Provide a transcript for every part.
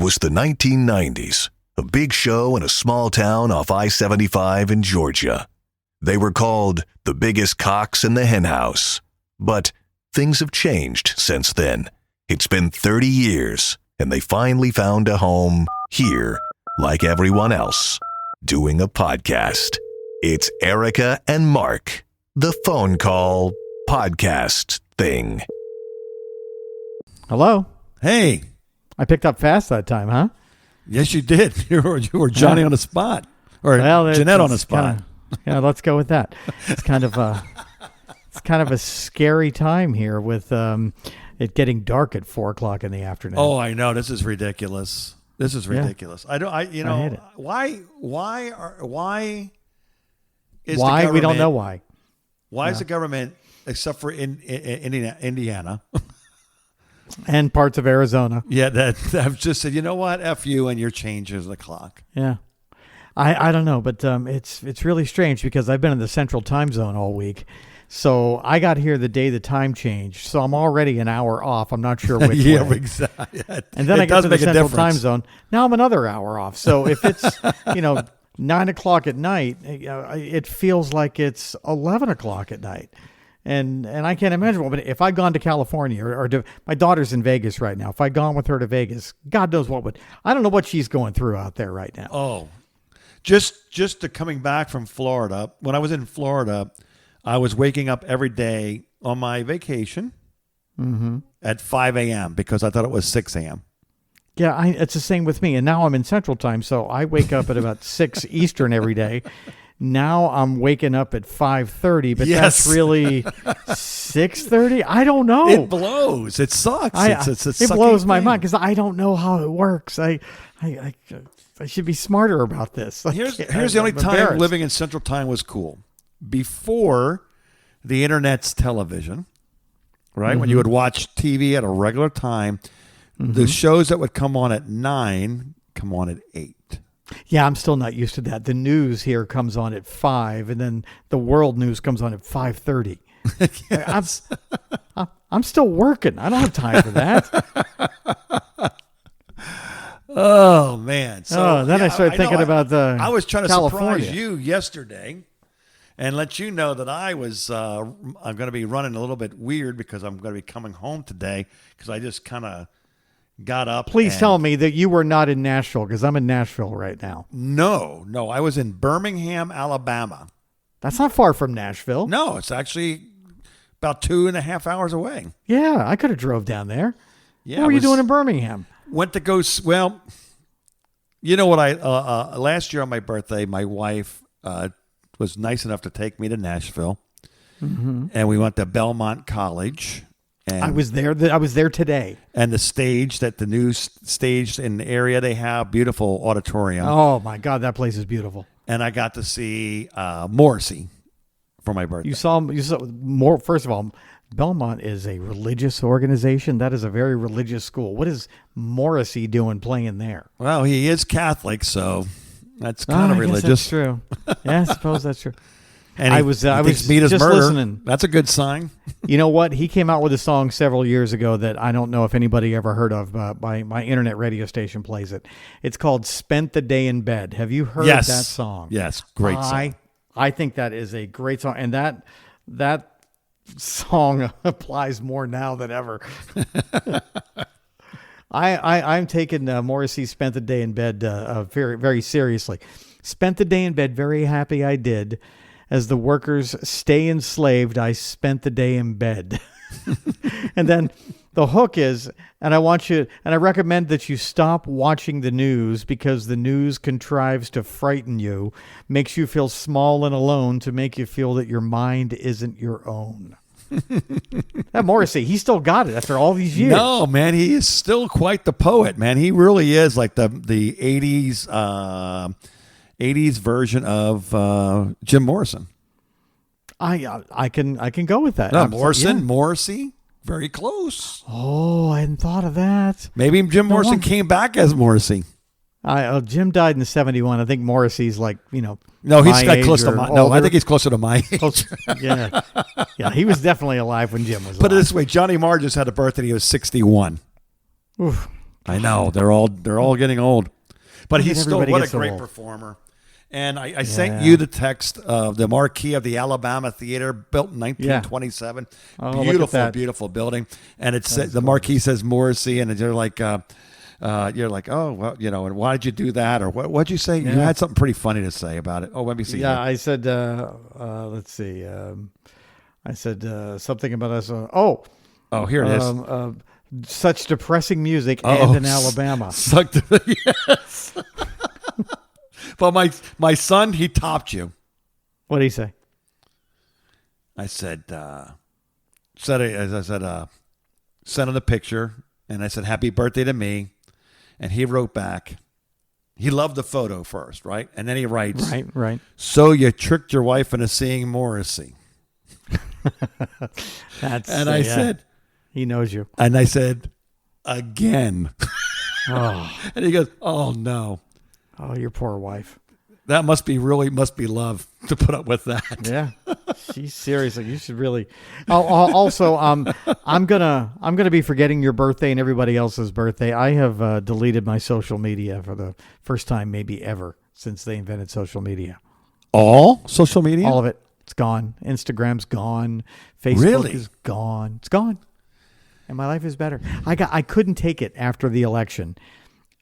was the 1990s, a big show in a small town off I-75 in Georgia. They were called the biggest cocks in the henhouse. But things have changed since then. It's been 30 years, and they finally found a home here, like everyone else, doing a podcast. It's Erica and Mark, the phone call podcast thing. Hello. Hey. I picked up fast that time, huh? Yes, you did. You were Johnny on the spot, or Jeanette on the spot. Yeah, let's go with that. It's kind of a scary time here with it getting dark at 4:00 in the afternoon. Oh, I know. This is ridiculous. This is ridiculous. Yeah. I hate it. Why is the why government, we don't know why. Why is the government, except for in Indiana and parts of Arizona? Yeah, that I've just said, you know what, F you and your changes the clock. Yeah, I don't know, but it's really strange because I've been in the Central Time Zone all week. So I got here the day the time changed. So I'm already an hour off. I'm not sure which yeah, way. exactly. And then I get to the Central Time Zone. Now I'm another hour off. So if it's 9 o'clock at night, it feels like it's 11 o'clock at night. And I can't imagine. But if I'd gone to California or my daughter's in Vegas right now, if I'd gone with her to Vegas, God knows what would. I don't know what she's going through out there right now. Oh, just to coming back from Florida. When I was in Florida, I was waking up every day on my vacation at 5 a.m. because I thought it was 6 a.m. Yeah, it's the same with me. And now I'm in Central Time, so I wake up at about 6 Eastern every day. Now I'm waking up at 5:30, but that's really 6:30? I don't know. It blows. It sucks. It blows my mind because I don't know how it works. I should be smarter about this. Here's the only time living in Central Time was cool. Before the internet's television, right? When you would watch TV at a regular time, the shows that would come on at 9 come on at 8. Yeah, I'm still not used to that. The news here comes on at 5, and then the world news comes on at 5:30. Yes. I'm still working. I don't have time for that. Oh man! So then I started thinking about the. I was trying to California. surprise you yesterday, and let you know that I was. I'm going to be running a little bit weird because I'm going to be coming home today because I just kind of got up. Please tell me that you were not in Nashville because I'm in Nashville right now. No, I was in Birmingham, Alabama. That's not far from Nashville. No, it's actually about 2.5 hours away. Yeah, I could have drove down there. Yeah, what were you doing in Birmingham? Went to go. Well, you know what? Last year on my birthday, my wife was nice enough to take me to Nashville, and we went to Belmont College. And I was there. I was there today. And the stage the new stage in the area they have, beautiful auditorium. Oh my God, that place is beautiful. And I got to see Morrissey for my birthday. You saw more. First of all, Belmont is a religious organization. That is a very religious school. What is Morrissey doing playing there? Well, he is Catholic, so that's kind of religious. That's true. Yeah, I suppose that's true. And I was just murder. Listening. That's a good sign. You know what? He came out with a song several years ago that I don't know if anybody ever heard of. My internet radio station plays it. It's called "Spent the Day in Bed." Have you heard that song? Yes, great song. I think that is a great song, and that song applies more now than ever. I'm taking Morrissey "Spent the Day in Bed" very, very seriously. Spent the day in bed, very happy I did. As the workers stay enslaved, I spent the day in bed. And then the hook is, and I recommend that you stop watching the news because the news contrives to frighten you, makes you feel small and alone to make you feel that your mind isn't your own. That Morrissey, he still got it after all these years. No, man, he is still quite the poet, man. He really is like the 80s version of Jim Morrison. I can go with that. Morrissey, very close. Oh, I hadn't thought of that. Maybe Jim Morrison came back as Morrissey. Jim died in '71. I think Morrissey's like, No, he's got close to my. No, I think he's closer to my age. Yeah, he was definitely alive when Jim was alive. Put it this way: Johnny Marr just had a birthday. He was 61. Oof. I know they're all getting old, but he's still what a great performer. And I sent you the text of the marquee of the Alabama Theater, built in 1927. Oh, beautiful building, and the marquee says Morrissey, and you're like, oh, well, and why did you do that, or what'd you say? Yeah. You had something pretty funny to say about it. Oh, let me see. Yeah, I said, let's see, I said something about us. Here it is. Such depressing music, and in Alabama. Yes. But my son, he topped you. What did he say? I said, sent him the picture, and I said, "Happy birthday to me," and he wrote back. He loved the photo first, right? And then he writes, right. So you tricked your wife into seeing Morrissey. I said, he knows you. And I said, again. Oh. And he goes, oh no. Oh, your poor wife. That must be love to put up with that. Yeah, she's seriously. You should really. Also, I'm gonna be forgetting your birthday and everybody else's birthday. I have deleted my social media for the first time, maybe ever, since they invented social media. All social media, all of it. It's gone. Instagram's gone. Facebook is gone. It's gone. And my life is better. I couldn't take it after the election.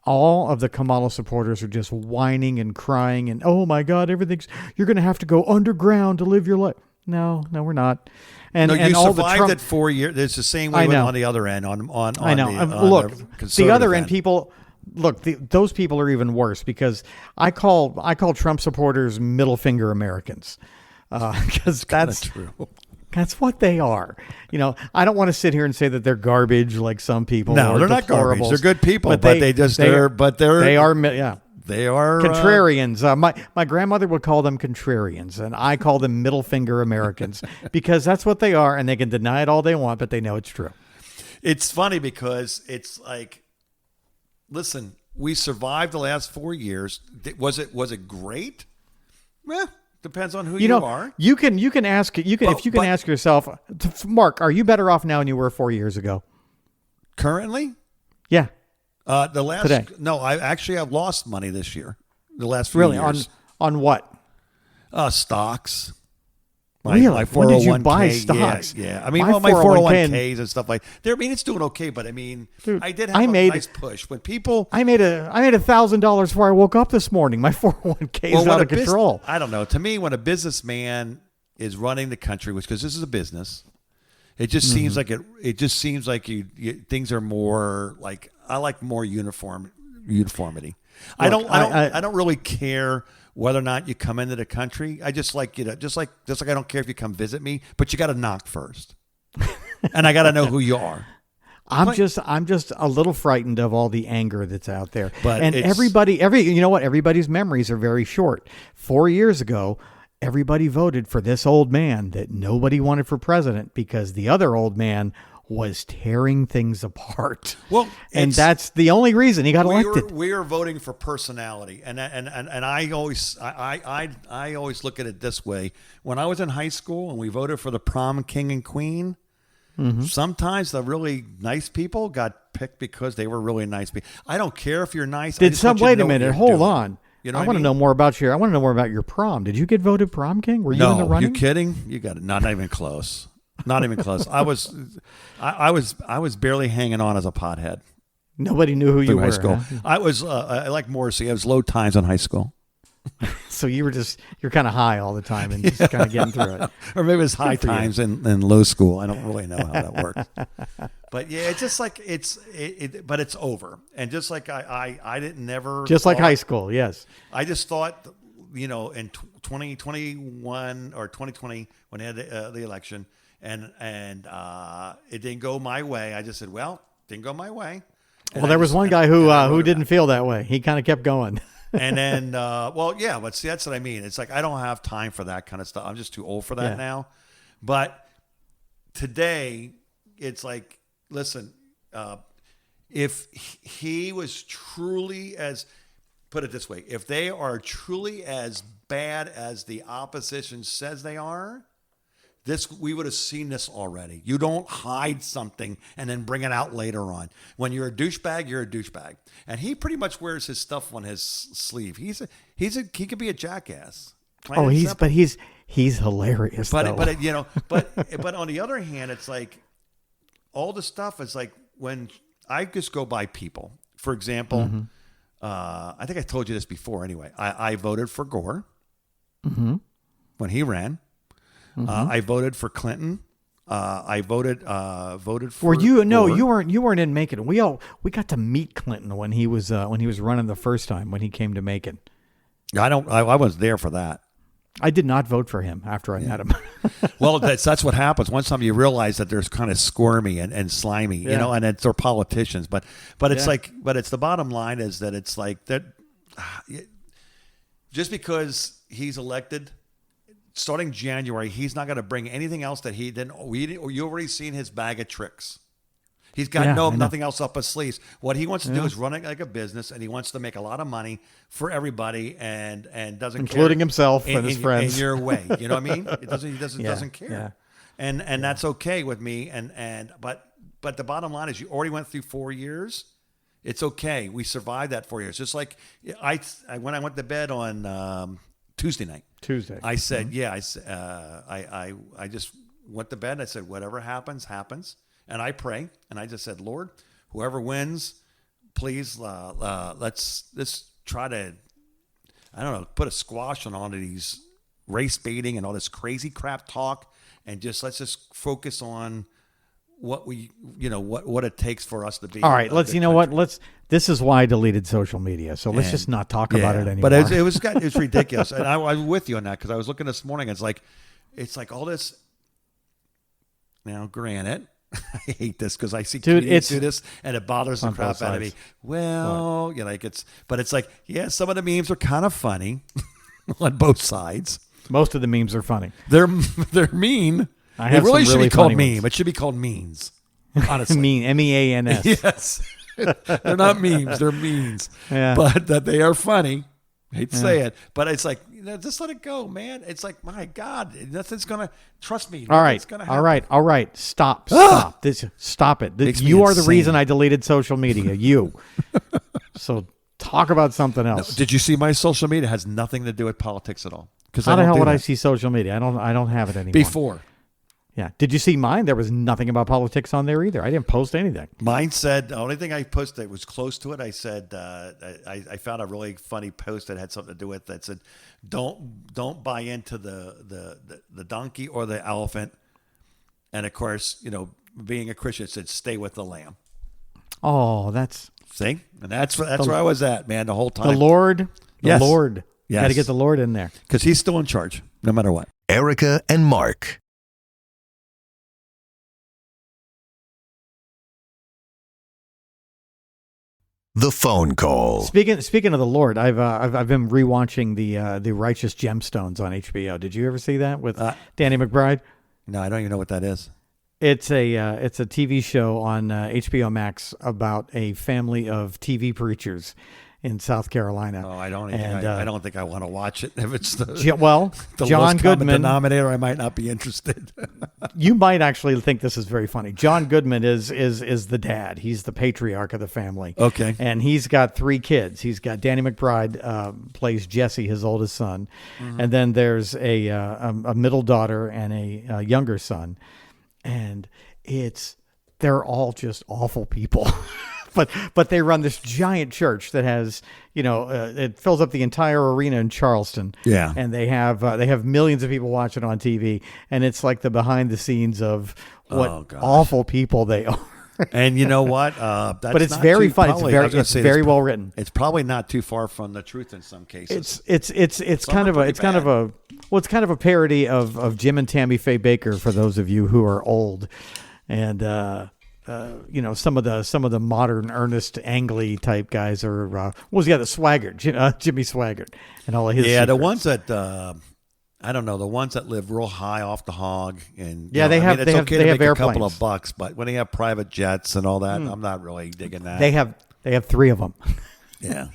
All of the Kamala supporters are just whining and crying and, oh my God, you're going to have to go underground to live your life. No, we're not. And no, you and all survived the it 4 years. It's the same way on the other end. I know. The other end people. Look, those people are even worse because I call Trump supporters middle finger Americans because that's true. That's what they are. I don't want to sit here and say that they're garbage like some people. No, they're not garbage. They're good people, but they are contrarians. My grandmother would call them contrarians, and I call them middle finger Americans because that's what they are, and they can deny it all they want, but they know it's true. It's funny because it's like, listen, we survived the last 4 years. Was it great? Well, depends on who you are. You can ask ask yourself, Mark, are you better off now than you were 4 years ago? Currently? Yeah. Today. No, I've lost money this year. The last few years. Really? On what? Stocks. My 401k. When did you buy stocks? Yeah. I mean, my 401ks and stuff like that. I mean, it's doing okay, but I mean, dude, I did have a nice push. When people... I made $1,000 before I woke up this morning. My 401k is out of control. I don't know. To me, when a businessman is running the country, because this is a business, it just seems like it just seems like things are more like, I like more uniformity. Look, I don't really care whether or not you come into the country. I just like, just like I don't care if you come visit me, but you got to knock first. And I got to know who you are. I'm just a little frightened of all the anger that's out there. And everybody's memories are very short. 4 years ago, everybody voted for this old man that nobody wanted for president because the other old man was tearing things apart. Well, and that's the only reason he got elected. We are voting for personality, and I always look at it this way. When I was in high school and we voted for the prom king and queen, sometimes the really nice people got picked because they were really nice people. I don't care if you're nice. Wait a minute, hold on. I want to know more about your prom. Did you get voted prom king? Were you in the running? You kidding? You got it. Not even close. Not even close. I was barely hanging on as a pothead. Nobody knew who you were. High school. Huh? I was like Morrissey. I was low times in high school. So you're kind of high all the time and just kind of getting through it. Or maybe it's high times in low school. I don't really know how that works. But yeah, it's just like but it's over. And just like I didn't never. Just like high school, yes. I just thought, in 2021 or 2020 when they had the election. And it didn't go my way. I just said, well, didn't go my way. Well, there was one guy who didn't feel that way. He kind of kept going. And then, but see, that's what I mean. It's like I don't have time for that kind of stuff. I'm just too old for that now. But today, it's like, listen, if he was truly put it this way, if they are truly as bad as the opposition says they are, we would have seen this already. You don't hide something and then bring it out later on. When you're a douchebag, you're a douchebag. And he pretty much wears his stuff on his sleeve. He could be a jackass. He's hilarious. But on the other hand, it's like all the stuff is like when I just go by people. For example, I think I told you this before. Anyway, I voted for Gore when he ran. I voted for Clinton. I voted for. Were you? No, Gore. you weren't in Macon. We got to meet Clinton when he was running the first time when he came to Macon. I was there for that. I did not vote for him after I met him. Well, that's what happens. Once time you realize that there's kind of squirmy and slimy, you know, and they're politicians. But it's it's the bottom line is that it's like that. Just because he's elected, starting January, he's not going to bring anything else that he didn't. You already seen his bag of tricks. He's got nothing else up his sleeves. What he wants to do is run it like a business, and he wants to make a lot of money for everybody, and doesn't including care. himself and his friends. In your way, you know what I mean? He doesn't care, and that's okay with me. But the bottom line is, you already went through 4 years. It's okay. We survived that 4 years. Just like when I went to bed on Tuesday night. I said, I just went to bed. I said, whatever happens, happens. And I pray, and I just said, Lord, whoever wins, please let's try to, I don't know, put a squash on all of these race baiting and all this crazy crap talk, and let's just focus on what what it takes for us to be. All right, this is why I deleted social media. So let's just not talk about it anymore. But it was ridiculous, and I was with you on that because I was looking this morning. It's like all this. Now, granted, I hate this because I see comedians do this and it bothers the crap out of me. Well, but it's like, some of the memes are kind of funny on both sides. Most of the memes are funny. They're mean. It really should be called meme. Ones. It should be called means. Honestly, mean, MEANS. Yes, they're not memes. They're means. Yeah. But that they are funny. I hate to say it, but it's like, just let it go, man. It's like, my God, nothing's gonna trust me. All right, all right. Stop. Stop it. You are the reason I deleted social media. You. So talk about something else. No, did you see my social media? It has nothing to do with politics at all. How the hell would I see social media? I don't have it anymore. Before. Yeah. Did you see mine? There was nothing about politics on there either. I didn't post anything. Mine said, the only thing I posted that was close to it, I said, I found a really funny post that had something to do with that said, don't buy into the donkey or the elephant. And of course, being a Christian, it said, stay with the lamb. Oh, see? And that's where I was at, man, the whole time. The Lord. Yes. Lord. Yes. Got to get the Lord in there. Because he's still in charge, no matter what. Erica and Mark. The phone call. Speaking of the Lord, I've been rewatching the Righteous Gemstones on HBO. Did you ever see that with Danny McBride? No, I don't even know what that is. It's a TV show on HBO Max about a family of TV preachers in South Carolina. Oh, I don't think I want to watch it. If it's the John Goodman denominator, I might not be interested. You might actually think this is very funny. John Goodman is the dad. He's the patriarch of the family. Okay. And he's got 3 kids. He's got Danny McBride plays Jesse, his oldest son. Mm-hmm. And then there's a middle daughter and a younger son. And they're all just awful people. But they run this giant church that has, it fills up the entire arena in Charleston. Yeah. And they have millions of people watching on TV. And it's like the behind the scenes of what awful people they are. And you know what? But it's very fun. It's very well written. It's probably not too far from the truth in some cases. It's kind of a parody of Jim and Tammy Faye Baker for those of you who are old. And some of the modern Ernest Angley type guys are the Swaggart, Jimmy Swaggart, and all of his secrets. The ones that I don't know, the ones that live real high off the hog, and they have airplanes. A couple of bucks, but when they have private jets and all that, I'm not really digging that. They have 3 of them. Yeah,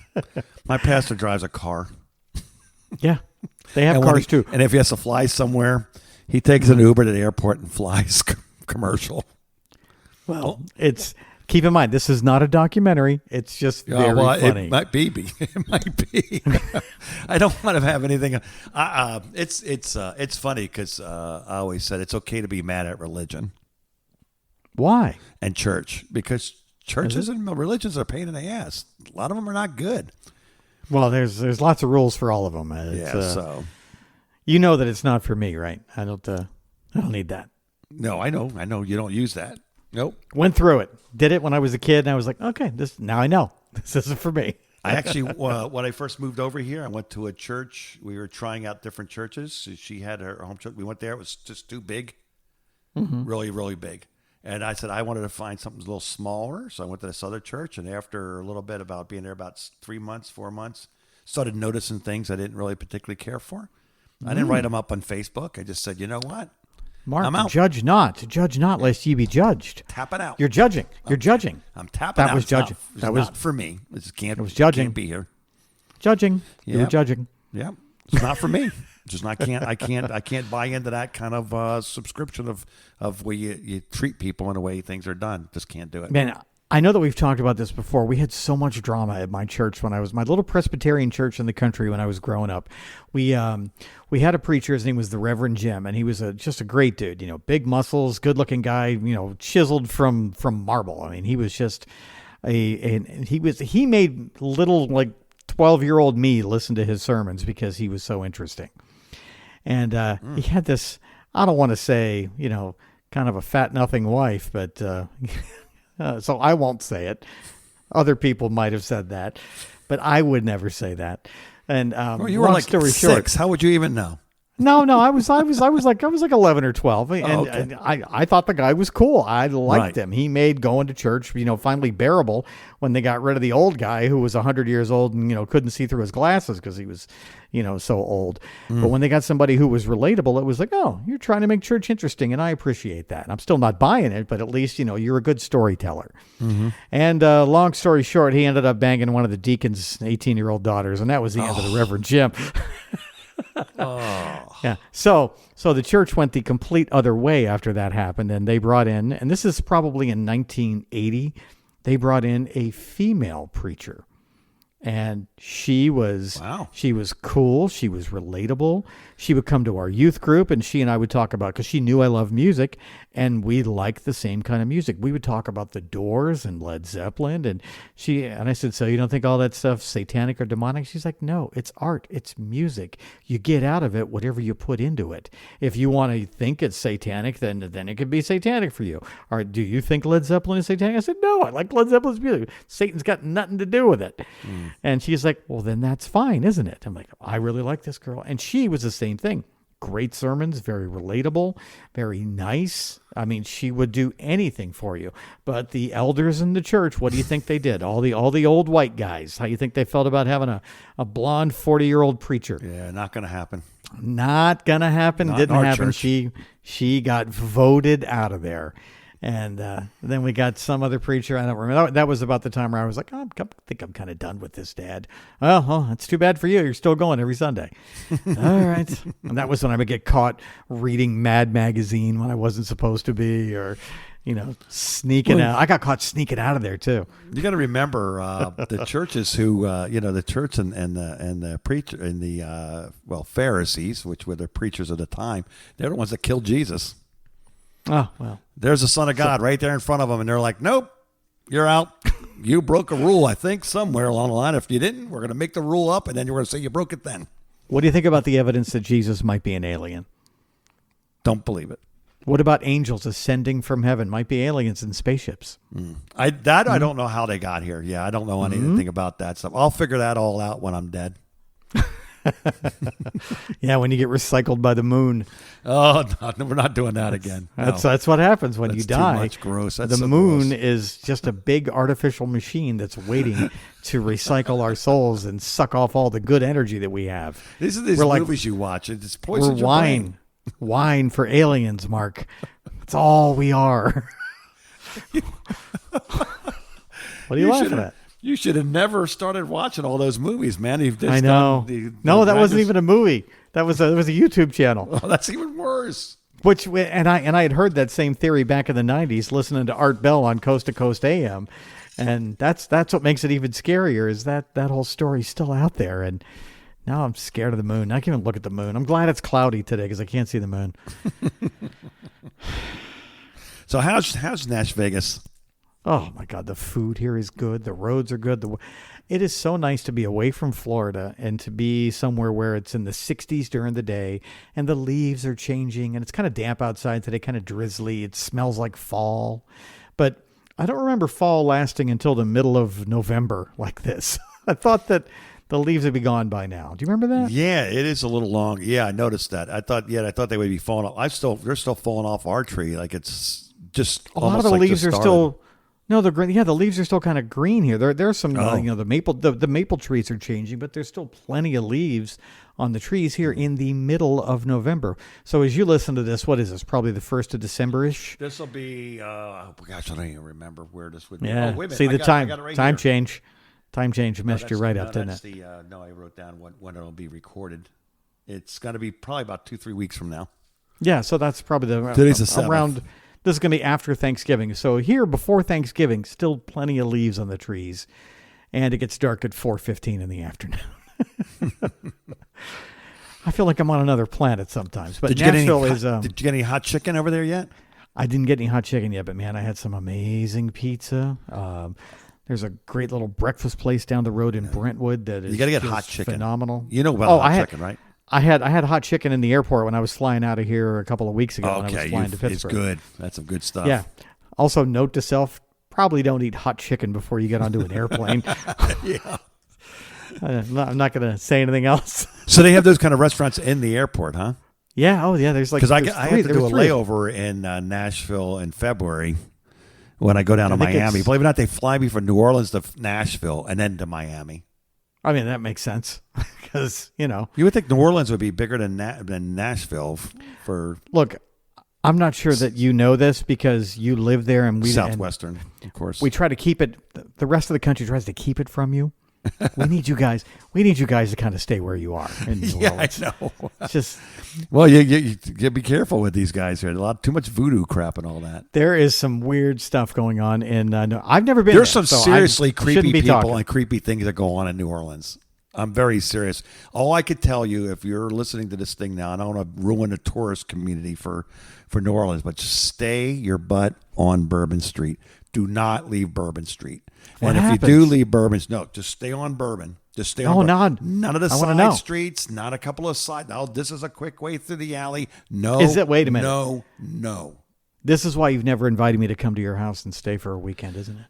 my pastor drives a car. Yeah, they have cars too. And if he has to fly somewhere, He takes an Uber to the airport and flies commercial. Well, keep in mind, this is not a documentary. It's just very funny. It might be. It might be. I don't want to have anything. It's funny because I always said it's okay to be mad at religion. Why? And church, because churches and religions are a pain in the ass. A lot of them are not good. Well, there's lots of rules for all of them. So you know that it's not for me, right? I don't need that. No, I know you don't use that. Nope. Went through it. Did it when I was a kid, and I was like, okay, now I know. This isn't for me. I actually, when I first moved over here, I went to a church. We were trying out different churches. She had her home church. We went there. It was just too big. Really, really big. And I said I wanted to find something a little smaller. So I went to this other church. And after a little bit about being there about 3 months, 4 months, started noticing things I didn't really particularly care for. I didn't write them up on Facebook. I just said, you know what? Mark, I'm out. Judge not, lest ye be judged. Tap it out. You're judging. You're judging. I'm tapping out. That was judging. That was not for me. It was judging. Can't be here. Judging. Yep. You were judging. Yeah. It's not for me. Just I can't buy into that kind of subscription of where you treat people in a way things are done. Just can't do it. Man, I know that we've talked about this before. We had so much drama at my church when I was my little Presbyterian church in the country when I was growing up. We had a preacher. His name was the Reverend Jim, and he was just a great dude. Big muscles, good looking guy. Chiseled from marble. I mean, he was just he made little 12-year-old me listen to his sermons because he was so interesting. And he had this, I don't want to say, kind of a fat nothing wife, but so I won't say it. Other people might have said that, but I would never say that. And you were like story 6. short, How would you even know? No, I was like 11 or 12, and I thought the guy was cool. I liked him. He made going to church, finally bearable when they got rid of the old guy who was 100 years old and couldn't see through his glasses because he was, so old. But when they got somebody who was relatable, it was like, oh, you're trying to make church interesting, and I appreciate that. I'm still not buying it, but at least you're a good storyteller. And long story short, he ended up banging one of the deacon's 18-year-old daughters, and that was the end of the Reverend Jim. Yeah. So the church went the complete other way after that happened, and they brought in, and this is probably in 1980, they brought in a female preacher. And she was cool. She was relatable. She would come to our youth group, and she and I would talk about, because she knew I loved music, and we liked the same kind of music. We would talk about the Doors and Led Zeppelin, and I said, so you don't think all that stuff's satanic or demonic? She's like, no, it's art. It's music. You get out of it whatever you put into it. If you want to think it's satanic, then it could be satanic for you. Or do you think Led Zeppelin is satanic? I said, no, I like Led Zeppelin's music. Satan's got nothing to do with it. And she's like, well, then that's fine, isn't it? I'm like, I really like this girl. And she was the same thing. Great sermons, very relatable, very nice. I mean, she would do anything for you. But the elders in the church, what do you think they did? All the old white guys. How do you think they felt about having a blonde 40-year-old preacher? Yeah, not going to happen. Not going to happen. Didn't happen. Church. She got voted out of there. And then we got some other preacher. I don't remember. That was about the time where I was like, I think I'm kind of done with this, Dad. Oh, that's too bad for you. You're still going every Sunday. All right. And that was when I would get caught reading Mad Magazine when I wasn't supposed to be, or, sneaking out. I got caught sneaking out of there, too. You got to remember the churches who, the church and the preacher and the, Pharisees, which were the preachers of the time, they're the ones that killed Jesus. Oh, well. There's the Son of God right there in front of them, and they're like, nope, you're out. You broke a rule, I think, somewhere along the line. If you didn't, we're going to make the rule up, and then you're going to say you broke it then. What do you think about the evidence that Jesus might be an alien? Don't believe it. What about angels ascending from heaven? Might be aliens in spaceships. I don't know how they got here. Yeah, I don't know anything about that stuff. I'll figure that all out when I'm dead. Yeah, when you get recycled by the moon. Oh, no, we're not doing that again. No. That's what happens when you die. Too much gross. That's the so moon gross. is just a big artificial machine that's waiting to recycle our souls and suck off all the good energy that we have. These are these movies you watch. It's poison. We're wine for aliens, Mark. That's all we are. What are you laughing at? You should have never started watching all those movies, man. I know. No, that wasn't even a movie. That was a YouTube channel. Oh, that's even worse. I had heard that same theory back in the 90s listening to Art Bell on Coast to Coast AM. And that's what makes it even scarier is that whole story's still out there. And now I'm scared of the moon. I can't even look at the moon. I'm glad it's cloudy today because I can't see the moon. So how's Nash Vegas? Oh, my God. The food here is good. The roads are good. It is so nice to be away from Florida and to be somewhere where it's in the 60s during the day and the leaves are changing and it's kind of damp outside today, kind of drizzly. It smells like fall. But I don't remember fall lasting until the middle of November like this. I thought that the leaves would be gone by now. Do you remember that? Yeah, it is a little long. Yeah, I noticed that. I thought they would be falling off. They're still falling off our tree. Like it's just a lot of the leaves are still. No, the green. Yeah, the leaves are still kind of green here. There's some, the maple trees are changing, but there's still plenty of leaves on the trees here in the middle of November. So as you listen to this, what is this? Probably the 1st of December-ish? This will be, I don't even remember where this would be. Yeah, oh, wait a minute. See, time here. change. Time change messed you right up, didn't it? I wrote down when it'll be recorded. It's going to be probably about 2-3 weeks from now. Yeah, so that's probably Today's the 7th. Around. This is going to be after Thanksgiving. So here, before Thanksgiving, still plenty of leaves on the trees. And it gets dark at 4:15 in the afternoon. I feel like I'm on another planet sometimes. But Nashville is... Did you get any hot chicken over there yet? I didn't get any hot chicken yet, but man, I had some amazing pizza. There's a great little breakfast place down the road in Brentwood that is you got to get hot chicken. Phenomenal. You know about hot chicken, right? I had hot chicken in the airport when I was flying out of here a couple of weeks ago when I was flying to Pittsburgh. It's good. That's some good stuff. Yeah. Also, note to self, probably don't eat hot chicken before you get onto an airplane. Yeah. I'm not going to say anything else. So they have those kind of restaurants in the airport, huh? Yeah. Oh, yeah. There's like because I have to do a layover in Nashville in February when I go down to Miami. Believe it or not, they fly me from New Orleans to Nashville and then to Miami. I mean, that makes sense because, you would think New Orleans would be bigger than Nashville Look, I'm not sure that you know this because you live there and Southwestern, of course. We try to keep it. The rest of the country tries to keep it from you. We need you guys to kind of stay where you are in New Orleans. I know. It's just you be careful with these guys here. Too much voodoo crap and all that. There is some weird stuff going on in. I've never been. There's some seriously creepy people and creepy things that go on in New Orleans. I'm very serious. All I could tell you, if you're listening to this thing now, and I don't want to ruin the tourist community for New Orleans, but just stay your butt on Bourbon Street. Do not leave Bourbon Street. What and happens? If you do leave Bourbon, just stay on Bourbon. Just stay on Bourbon. None of the side streets, not a couple of side. No, this is a quick way through the alley. No. Wait a minute. No. This is why you've never invited me to come to your house and stay for a weekend, isn't it?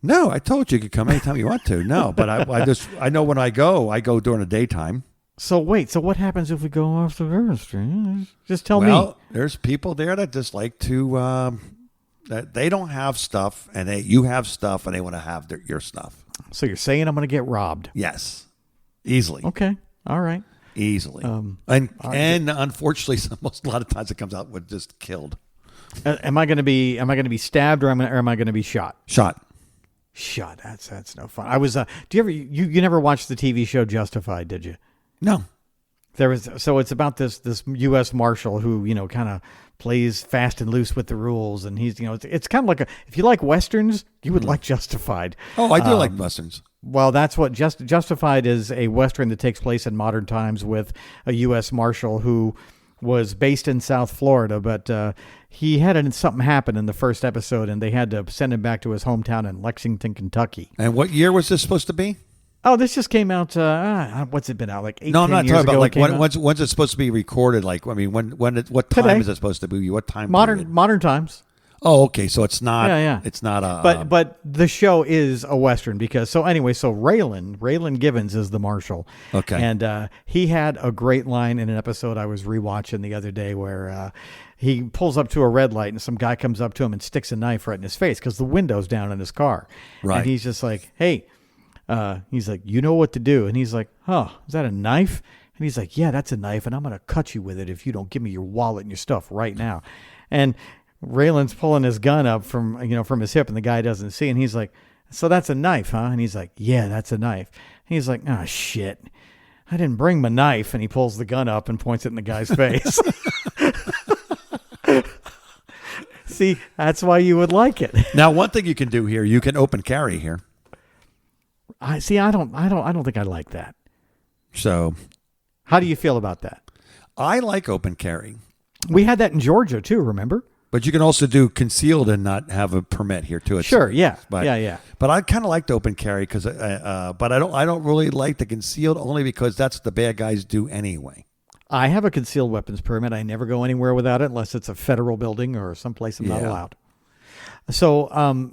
No, I told you could come anytime you want to. No, but I know when I go during the daytime. So what happens if we go off the Bourbon Street? Just tell me. Well, there's people there that just like to... that they don't have stuff, and you have stuff, and they want to have your stuff. So you're saying I'm going to get robbed? Yes, easily. Okay, all right, easily. And unfortunately, a lot of times it comes out with just killed. Am I going to be stabbed, or am I going to be shot? Shot. That's no fun. I was. Do you never watched the TV show Justified? Did you? No. So it's about this U.S. Marshal who kind of plays fast and loose with the rules, and he's it's kind of like if you like westerns, you would like Justified. Oh, I do like westerns. Well, that's what Justified is, a western that takes place in modern times with a U.S. Marshal who was based in South Florida, but he had something happen in the first episode, and they had to send him back to his hometown in Lexington, Kentucky. And what year was this supposed to be? Oh, this just came out. What's it been out? Like 8 No, I'm not talking about like when's it's supposed to be recorded. Like, I mean, what time Today. is it supposed to be? What time? Modern times. Oh, okay. So it's not. Yeah. It's not a. But the show is a western because Raylan Givens is the marshal. Okay. And he had a great line in an episode I was rewatching the other day where he pulls up to a red light and some guy comes up to him and sticks a knife right in his face because the window's down in his car. Right. And he's just like, hey. He's like, you know what to do. And he's like, huh, is that a knife? And he's like, yeah, that's a knife. And I'm going to cut you with it if you don't give me your wallet and your stuff right now. And Raylan's pulling his gun up from his hip and the guy doesn't see. And he's like, so that's a knife, huh? And he's like, yeah, that's a knife. And he's like, oh, shit. I didn't bring my knife. And he pulls the gun up and points it in the guy's face. See, that's why you would like it. Now, one thing you can do here, you can open carry here. I don't think I like that. So, how do you feel about that? I like open carry. We had that in Georgia too, remember? But you can also do concealed and not have a permit here too. Sure, yeah, but, yeah. But I kind of like the open carry because, but I don't really like the concealed only because that's what the bad guys do anyway. I have a concealed weapons permit. I never go anywhere without it unless it's a federal building or someplace I'm not allowed. So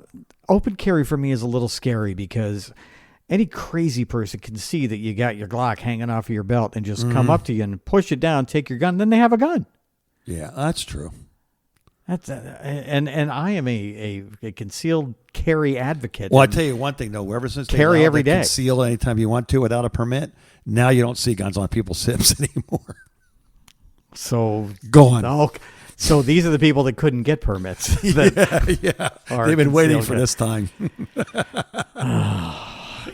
open carry for me is a little scary because any crazy person can see that you got your Glock hanging off of your belt and just come up to you and push it down, take your gun, then they have a gun. Yeah, that's true. That's and I am a concealed carry advocate. Well, I tell you one thing though, ever since they carry allowed every to day, conceal anytime you want to without a permit, now you don't see guns on people's hips anymore. So gone. Oh, so these are the people that couldn't get permits. Yeah. They've been waiting for this time.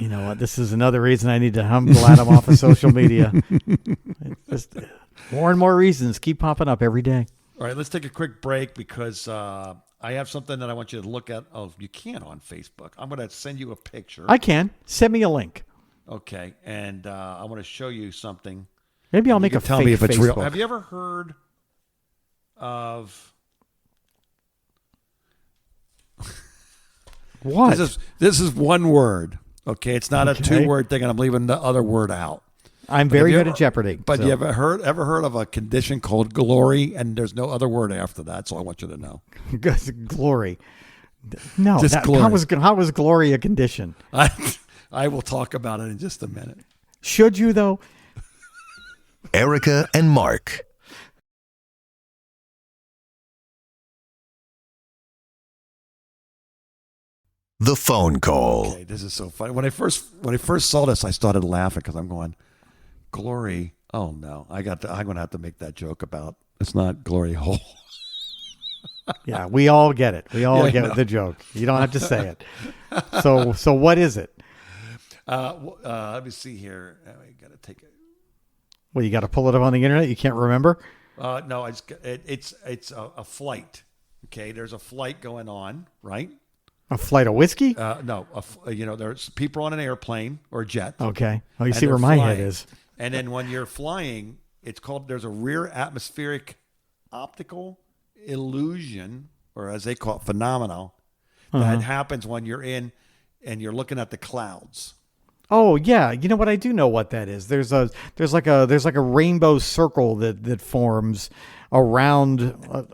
You know what? This is another reason I need to. I'm glad I'm off of social media. Just, more and more reasons keep popping up every day. All right, let's take a quick break because I have something that I want you to look at. Oh, you can on Facebook. I'm going to send you a picture. I can. Send me a link. Okay, and I want to show you something. Maybe I'll make a tell fake me if it's Facebook. real. Have you ever heard of what? This is one word. Okay, it's not a 2-word thing, and I'm leaving the other word out. I'm very good at Jeopardy. But you ever heard of a condition called glory, and there's no other word after that? So I want you to know. Glory. No, Just glory. How was glory a condition? I will talk about it in just a minute. Should you though? Erica and Mark. The phone call. Okay, this is so funny. When I first saw this, I started laughing because I'm going, glory. Oh no, I'm going to have to make that joke about it's not glory hole. Yeah, we all get it. We all get the joke. You don't have to say it. So what is it? Let me see here. I got to take it. Well, you got to pull it up on the internet. You can't remember? No, it's a flight. Okay, there's a flight going on, right? A flight of whiskey? No, there's people on an airplane or jet. Okay. Oh, you see where my head is. And then when you're flying, there's a rear atmospheric optical illusion, or as they call it, phenomenon, that happens when you're in and you're looking at the clouds. Oh yeah, you know what? I do know what that is. There's like a rainbow circle that forms around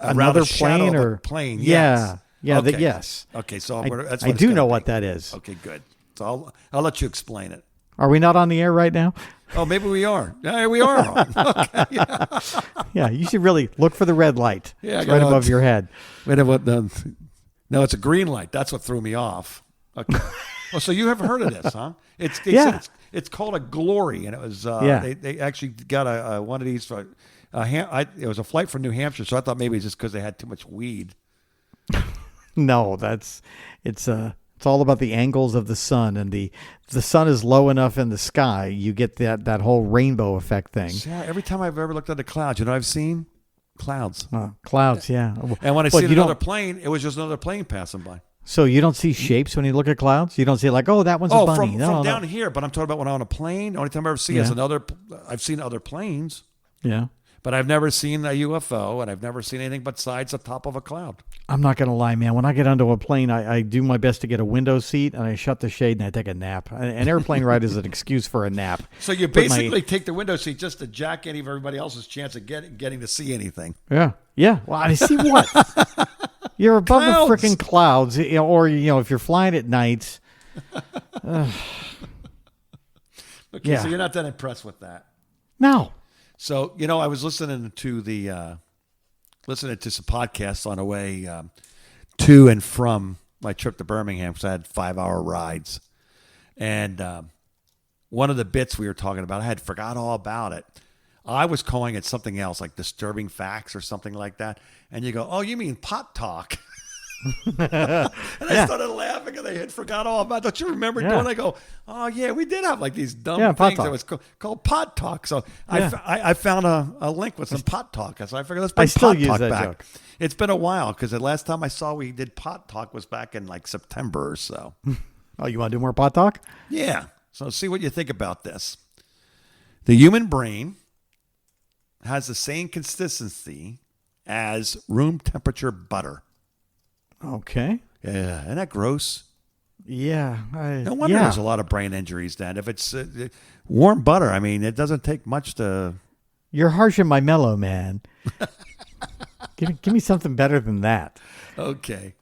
another plane or plane. Yeah. Yes. Yeah, okay. Yes. Okay, so I do know what that is. Okay, good. So I'll let you explain it. Are we not on the air right now? Oh, maybe we are. Yeah, we are on. Okay, yeah. Yeah, you should really look for the red light. Yeah, it's right above your head. Wait a minute. No, it's a green light. That's what threw me off. Okay. Oh, so you haven't heard of this, huh? It's called a glory, and it was they actually got a one of these for it was a flight from New Hampshire, so I thought maybe it's just because they had too much weed. No, it's all about the angles of the sun, and the sun is low enough in the sky, you get that whole rainbow effect thing. Yeah, every time I've ever looked at the clouds, you know what I've seen? Clouds. Clouds, yeah. And when I see another plane, it was just another plane passing by. So you don't see shapes when you look at clouds? You don't see like, oh, that one's a bunny. From down here, but I'm talking about when I'm on a plane. The only time I ever see is I've seen other planes. Yeah. But I've never seen a UFO, and I've never seen anything besides the top of a cloud. I'm not going to lie, man. When I get onto a plane, I do my best to get a window seat, and I shut the shade, and I take a nap. An airplane ride is an excuse for a nap. So you basically take the window seat just to jack any of everybody else's chance of getting to see anything. Yeah. Yeah. Well, I see what? You're above clouds. the freaking clouds, or, if you're flying at night. Okay, so you're not that impressed with that. No. So, I was listening to some podcasts on the way to and from my trip to Birmingham because I had 5-hour rides. And one of the bits we were talking about, I had forgot all about it. I was calling it something else, like disturbing facts or something like that. And you go, oh, you mean pot talk? And I started laughing, and they had forgot all about. Don't you remember doing? I go, oh yeah, we did have like these dumb things that was called pot talk. So I found a link with some pot talk. So I figured let's bring pot talk back. Joke. It's been a while because the last time I saw we did pot talk was back in like September or so. Oh, you want to do more pot talk? Yeah. So see what you think about this. The human brain has the same consistency as room temperature butter. Okay. Yeah. Isn't that gross? Yeah. No wonder there's a lot of brain injuries then. If it's warm butter, I mean, it doesn't take much to... You're harsh in my mellow, man. Give me something better than that. Okay.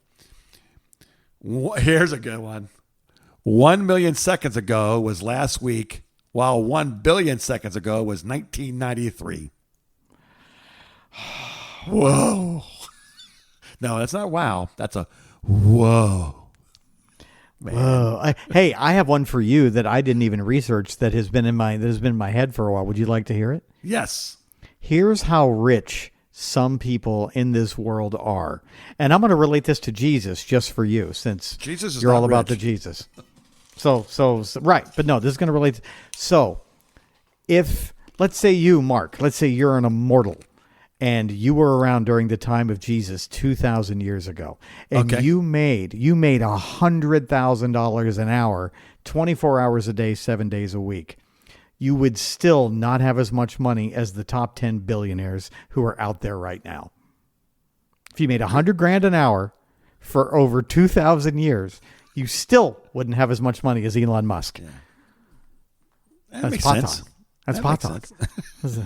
Here's a good one. 1 million seconds ago was last week, while 1 billion seconds ago was 1993. Whoa. No, that's not wow. That's a whoa. Man. Whoa. Hey, I have one for you that I didn't even research that has been in my head for a while. Would you like to hear it? Yes. Here's how rich some people in this world are. And I'm going to relate this to Jesus just for you, since Jesus is you're all not about rich. the Jesus. So, right. But no, this is going to relate. So if, let's say you, Mark, let's say you're an immortal and you were around during the time of Jesus 2,000 years ago, and you made $100,000 an hour, 24 hours a day, 7 days a week, you would still not have as much money as the top 10 billionaires who are out there right now. If you made $100,000 an hour for over 2,000 years, you still wouldn't have as much money as Elon Musk. Yeah. That's makes pot sense. talk. That's pot talk. It's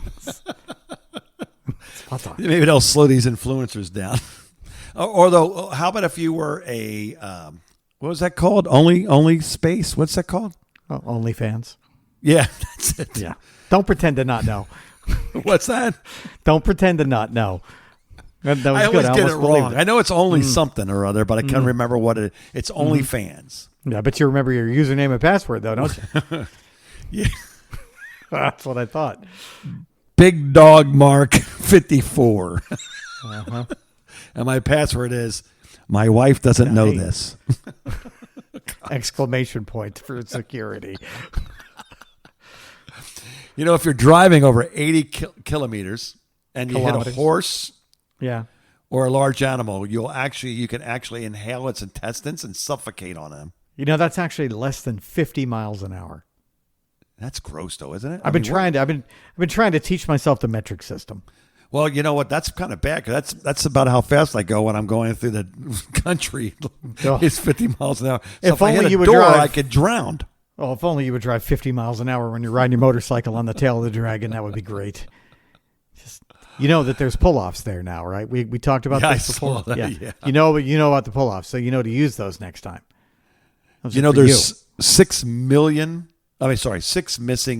pot talk. Maybe they'll slow these influencers down. Or though, how about if you were a what was that called? Only space. What's that called? Oh, OnlyFans. Yeah, that's it. Yeah. Don't pretend to not know. What's that? Don't pretend to not know. That was I always good. get it wrong. I know it's only something or other, but I can't remember what it. It's OnlyFans. Yeah, but you remember your username and password, though, don't you? Yeah, that's what I thought. Big Dog Mark 54. And my password is my wife doesn't know this. Exclamation point for security. You know, if you're driving over 80 kilometers and you hit a horse, or a large animal, you can actually inhale its intestines and suffocate on them. You know, that's actually less than 50 miles an hour. That's gross, though, isn't it? I've been trying to teach myself the metric system. Well, you know what? That's kind of bad because that's about how fast I go when I'm going through the country. It's 50 miles an hour. So if only I hit you a would door, drive. I could drown. Oh, if only you would drive 50 miles an hour when you're riding your motorcycle on the tail of the dragon, that would be great. You know that there's pull-offs there now, right? We talked about this before. Yeah. You know about the pull-offs, so you know to use those next time. You know, there's 6 missing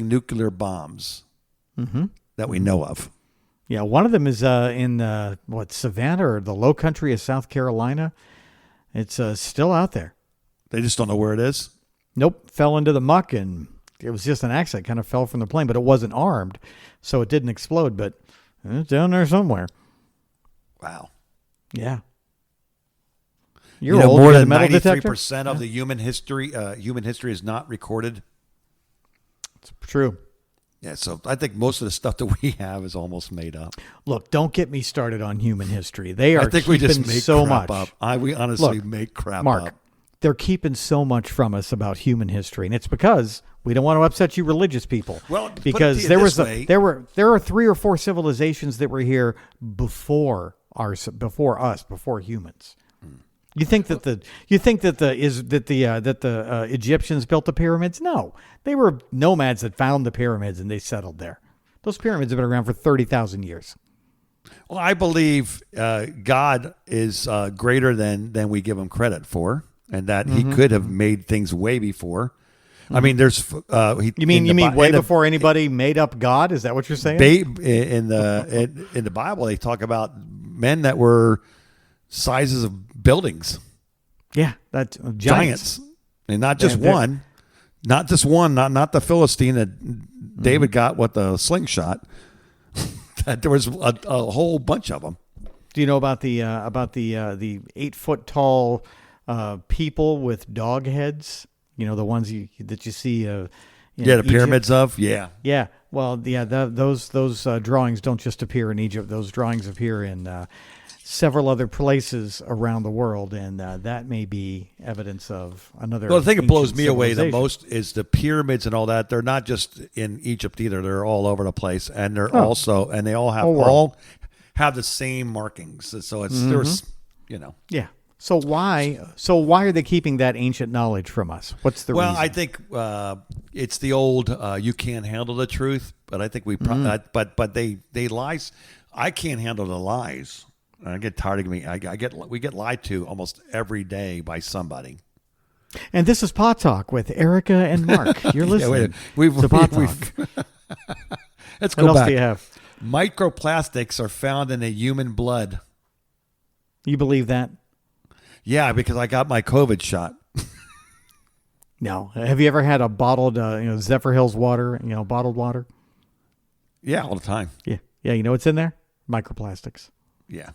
nuclear bombs that we know of. Yeah, one of them is in Savannah or the Low Country of South Carolina. It's still out there. They just don't know where it is. Nope, fell into the muck, and it was just an accident. Kind of fell from the plane, but it wasn't armed, so it didn't explode. But it's down there somewhere. Wow. Yeah. You're old. More than 93% of the human history is not recorded. It's true. Yeah, so I think most of the stuff that we have is almost made up. Look, don't get me started on human history. They are I think we just make so crap much up. We honestly make crap Mark, up. They're keeping so much from us about human history, and it's because we don't want to upset you religious people. Well, because there were 3 or 4 civilizations that were here before humans. You think that the Egyptians built the pyramids? No, they were nomads that found the pyramids and they settled there. Those pyramids have been around for 30,000 years. Well, I believe God is greater than we give him credit for, and that he could have made things way before. I mean, there's. You mean way before anybody made up God? Is that what you're saying? In the Bible, they talk about men that were sizes of buildings. Yeah, that's giants, and not just one, not the Philistine that David got with the slingshot. That there was a whole bunch of them. Do you know about the 8-foot tall people with dog heads? You know, the ones that you see. The pyramids of. Yeah. Yeah. Well, yeah. Those drawings don't just appear in Egypt. Those drawings appear in several other places around the world, and that may be evidence of another. Well, the thing that blows me away the most is the pyramids and all that. They're not just in Egypt either. They're all over the place, and they're also, and they all have the same markings. So it's there's, you know. Yeah. So why are they keeping that ancient knowledge from us? What's the reason? Well, I think it's the old you can't handle the truth, but I think we but they lies. I can't handle the lies. I get tired of me. We get lied to almost every day by somebody. And this is Pot Talk with Erica and Mark. You're listening to Pot Talk. Let's go back. What else do you have? Microplastics are found in the human blood. You believe that? Yeah, because I got my COVID shot. No. Have you ever had a bottled, Zephyr Hills water, bottled water? Yeah, all the time. Yeah. Yeah, you know what's in there? Microplastics. Yeah.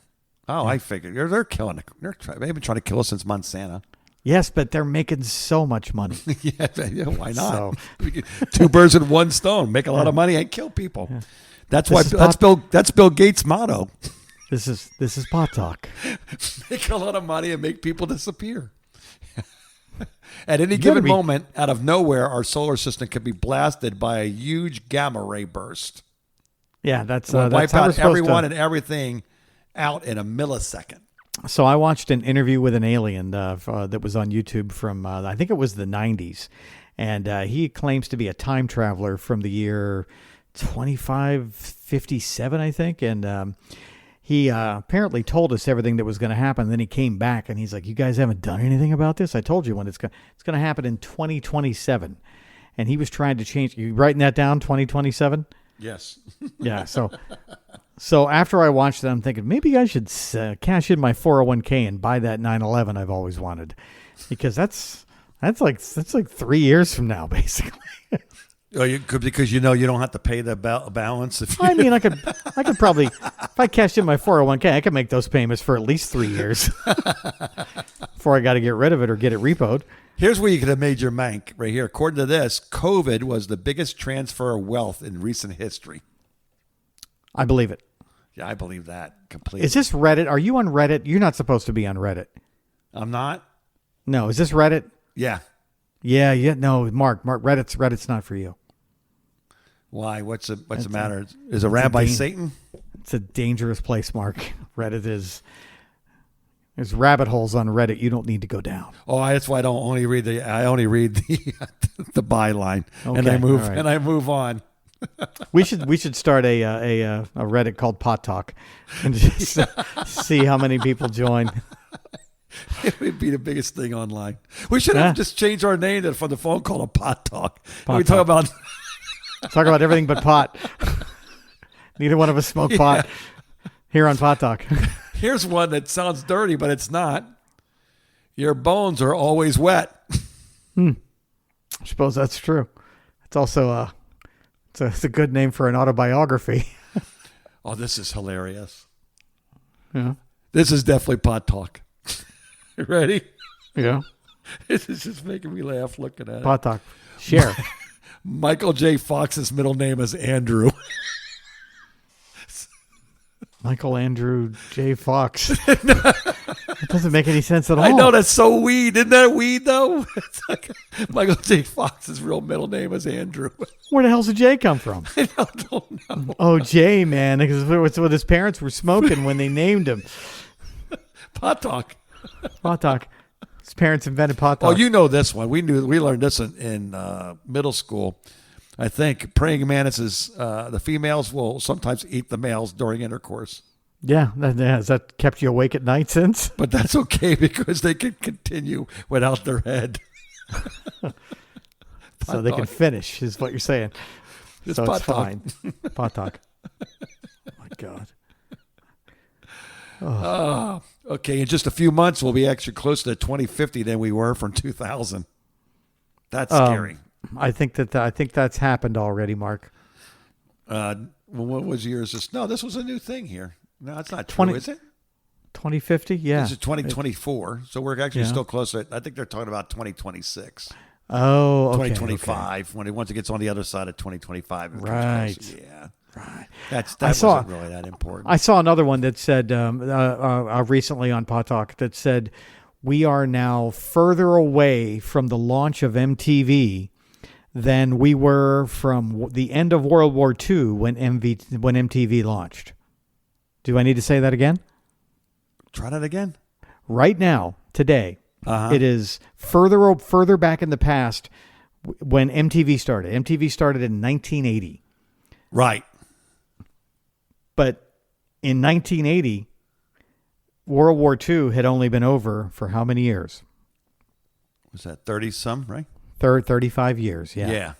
Oh, I figured. They're killing it. They've been trying to kill us since Monsanto. Yes, but they're making so much money. Yeah, why not? Two birds with one stone. Make a lot of money and kill people. Yeah. That's Bill Gates' motto. This is Pot Talk. Make a lot of money and make people disappear. At any given moment, out of nowhere, our solar system can be blasted by a huge gamma ray burst. Yeah, that's wipe out everyone and everything out in a millisecond. So I watched an interview with an alien that was on YouTube from I think it was the 90s, and he claims to be a time traveler from the year 2557, I think, and he apparently told us everything that was going to happen. Then he came back and he's like, "You guys haven't done anything about this? I told you when it's going to happen in 2027," and he was trying to change. You writing that down? 2027. Yes. Yeah. So after I watched that, I'm thinking maybe I should cash in my 401k and buy that 911 I've always wanted, because that's like 3 years from now, basically. Oh, you could, because you don't have to pay the balance. I mean, I could probably, if I cashed in my 401k, I could make those payments for at least 3 years before I got to get rid of it or get it repoed. Here's where you could have made your bank right here. According to this, COVID was the biggest transfer of wealth in recent history. I believe it. Yeah, I believe that completely. Is this Reddit? Are you on Reddit? You're not supposed to be on Reddit. I'm not. No, is this Reddit? Yeah. Yeah. No, Mark, Reddit's not for you. Why? What's the matter? Is a rabbi Satan? It's a dangerous place, Mark. Reddit is. There's rabbit holes on Reddit you don't need to go down. Oh, that's why I only read the the byline, okay, and I move on. We should start a Reddit called Pot Talk and just see how many people join. It would be the biggest thing online. We should have just changed our name from the phone call to Pot Talk. We talk about everything but pot. Neither one of us smoke pot here on Pot Talk. Here's one that sounds dirty, but it's not. Your bones are always wet. I suppose that's true. It's also it's a good name for an autobiography. Oh, this is hilarious. Yeah. This is definitely Pot Talk. Ready? Yeah. This is just making me laugh looking at it. Pot Talk. Share. Michael J. Fox's middle name is Andrew. Michael Andrew J. Fox. It doesn't make any sense at all. I know, that's so weed. Isn't that weed, though? It's like Michael J. Fox's real middle name is Andrew. Where the hell's the J come from? I don't know. Oh, J, man. Because it's what his parents were smoking when they named him. Pot Talk. Pot Talk. His parents invented Pot Talk. Oh, you know this one. We learned this in middle school. I think praying mantises, the females will sometimes eat the males during intercourse. Yeah, has that kept you awake at night since? But that's okay because they can continue without their head. So they can finish, is what you're saying. It's so Pot it's Talk. fine. Pot Talk. Oh, my God. Oh. Okay, in just a few months, we'll be actually closer to 2050 than we were from 2000. That's scary. I think that's happened already, Mark. Well, what was yours? No, this was a new thing here. No, it's not true, is it? 2050? Yeah. This is 2024, so we're actually still closer. I think they're talking about 2026. Oh, okay. 2025, once it gets on the other side of 2025. Right. Yeah. Right. That wasn't really that important. I saw another one that said recently on Pot Talk that said we are now further away from the launch of MTV than we were from the end of World War II when MTV launched. Do I need to say that again? Try that again. Right now, today, it is further back in the past when MTV started. MTV started in 1980. Right. But in 1980, World War II had only been over for how many years? Was that 30-some, right? 35 years, yeah. Yeah.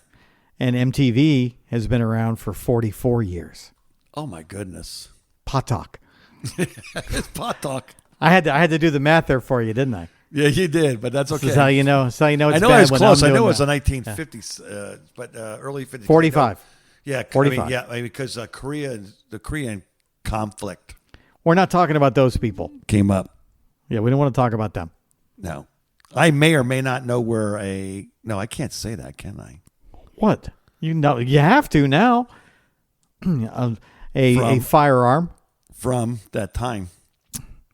And MTV has been around for 44 years. Oh, my goodness. Pot Talk. It's Pot Talk. I had to do the math there for you, didn't I? Yeah, you did, but that's okay. This is how you know. It's I know bad it was when close. I'm I know it doing was the that. 1950s, but early 50s. 45. Yeah, 45. because the Korean conflict We're not talking about those people. came up. Yeah, we don't want to talk about them. No, I may or may not know where No, I can't say that, can I? What? You know, you have to now. a firearm. From that time.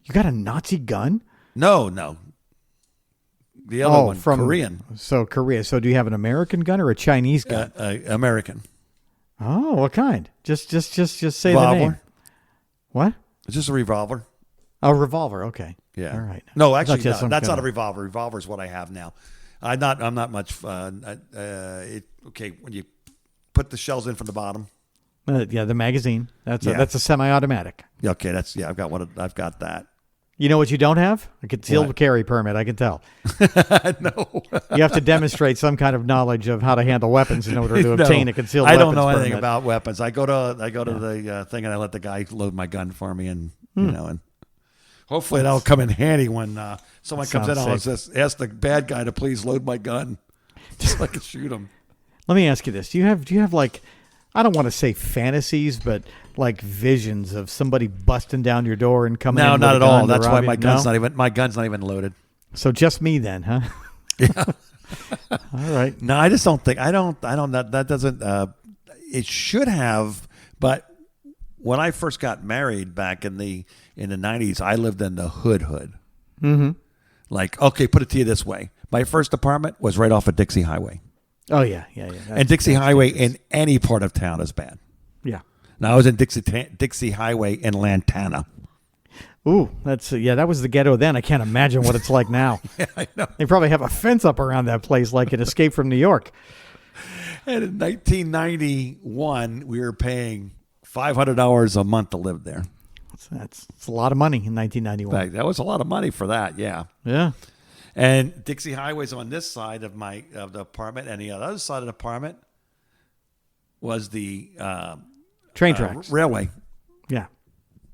You got a Nazi gun? No. The other one, from Korean. So Korea. So do you have an American gun or a Chinese gun? American. Oh, what kind? Just say Revolver. the name. What? It's just a revolver. A revolver. Okay. Yeah. All right. No, actually, That's no, that's not a revolver. Revolver is what I have now. I'm not much fun. Okay, when you put the shells in from the bottom. Yeah, the magazine. That's a semi-automatic. Yeah, okay, I've got one. I've got that. You know what you don't have? A concealed carry permit. I can tell. No. You have to demonstrate some kind of knowledge of how to handle weapons in order to obtain a concealed weapons I don't know anything permit. about weapons. I go to the thing and I let the guy load my gun for me, and and hopefully that'll come in handy when someone comes in. I'll just ask the bad guy to please load my gun, just so I can shoot him. Let me ask you this: Do you have like, I don't want to say fantasies, but like visions of somebody busting down your door and coming in? No, not at all. That's why my gun's not even loaded. So just me then, huh? Yeah. All right. No, I just don't think that doesn't. It should have, but when I first got married back in the 90s, I lived in the hood. Mm-hmm. Like, okay, put it to you this way: my first apartment was right off of Dixie Highway. Oh yeah. And Dixie Highway in any part of town is bad. Yeah. Now I was in Dixie Highway in Lantana. Ooh, that was the ghetto then. I can't imagine what it's like now. Yeah, I know. They probably have a fence up around that place like an Escape from New York. And in 1991, we were paying $500 a month to live there. That's a lot of money in 1991. In fact, that was a lot of money for that. Yeah. Yeah. And Dixie Highway's on this side of the apartment, and the other side of the apartment was the train tracks, railway. Yeah.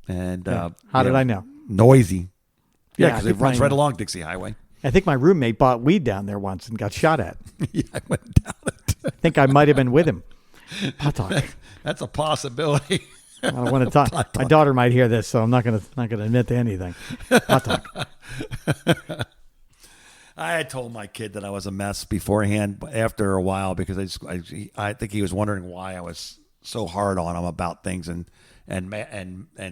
And how did I know? Noisy. Yeah, because I it runs right along Dixie Highway. I think my roommate bought weed down there once and got shot at. Yeah, I went down it. I think I might have been with him. Pot talk. That's a possibility. I don't want to talk. My daughter might hear this, so I'm not going to admit to anything. Pot talk. I had told my kid that I was a mess beforehand, but after a while, because I think he was wondering why I was so hard on him about things and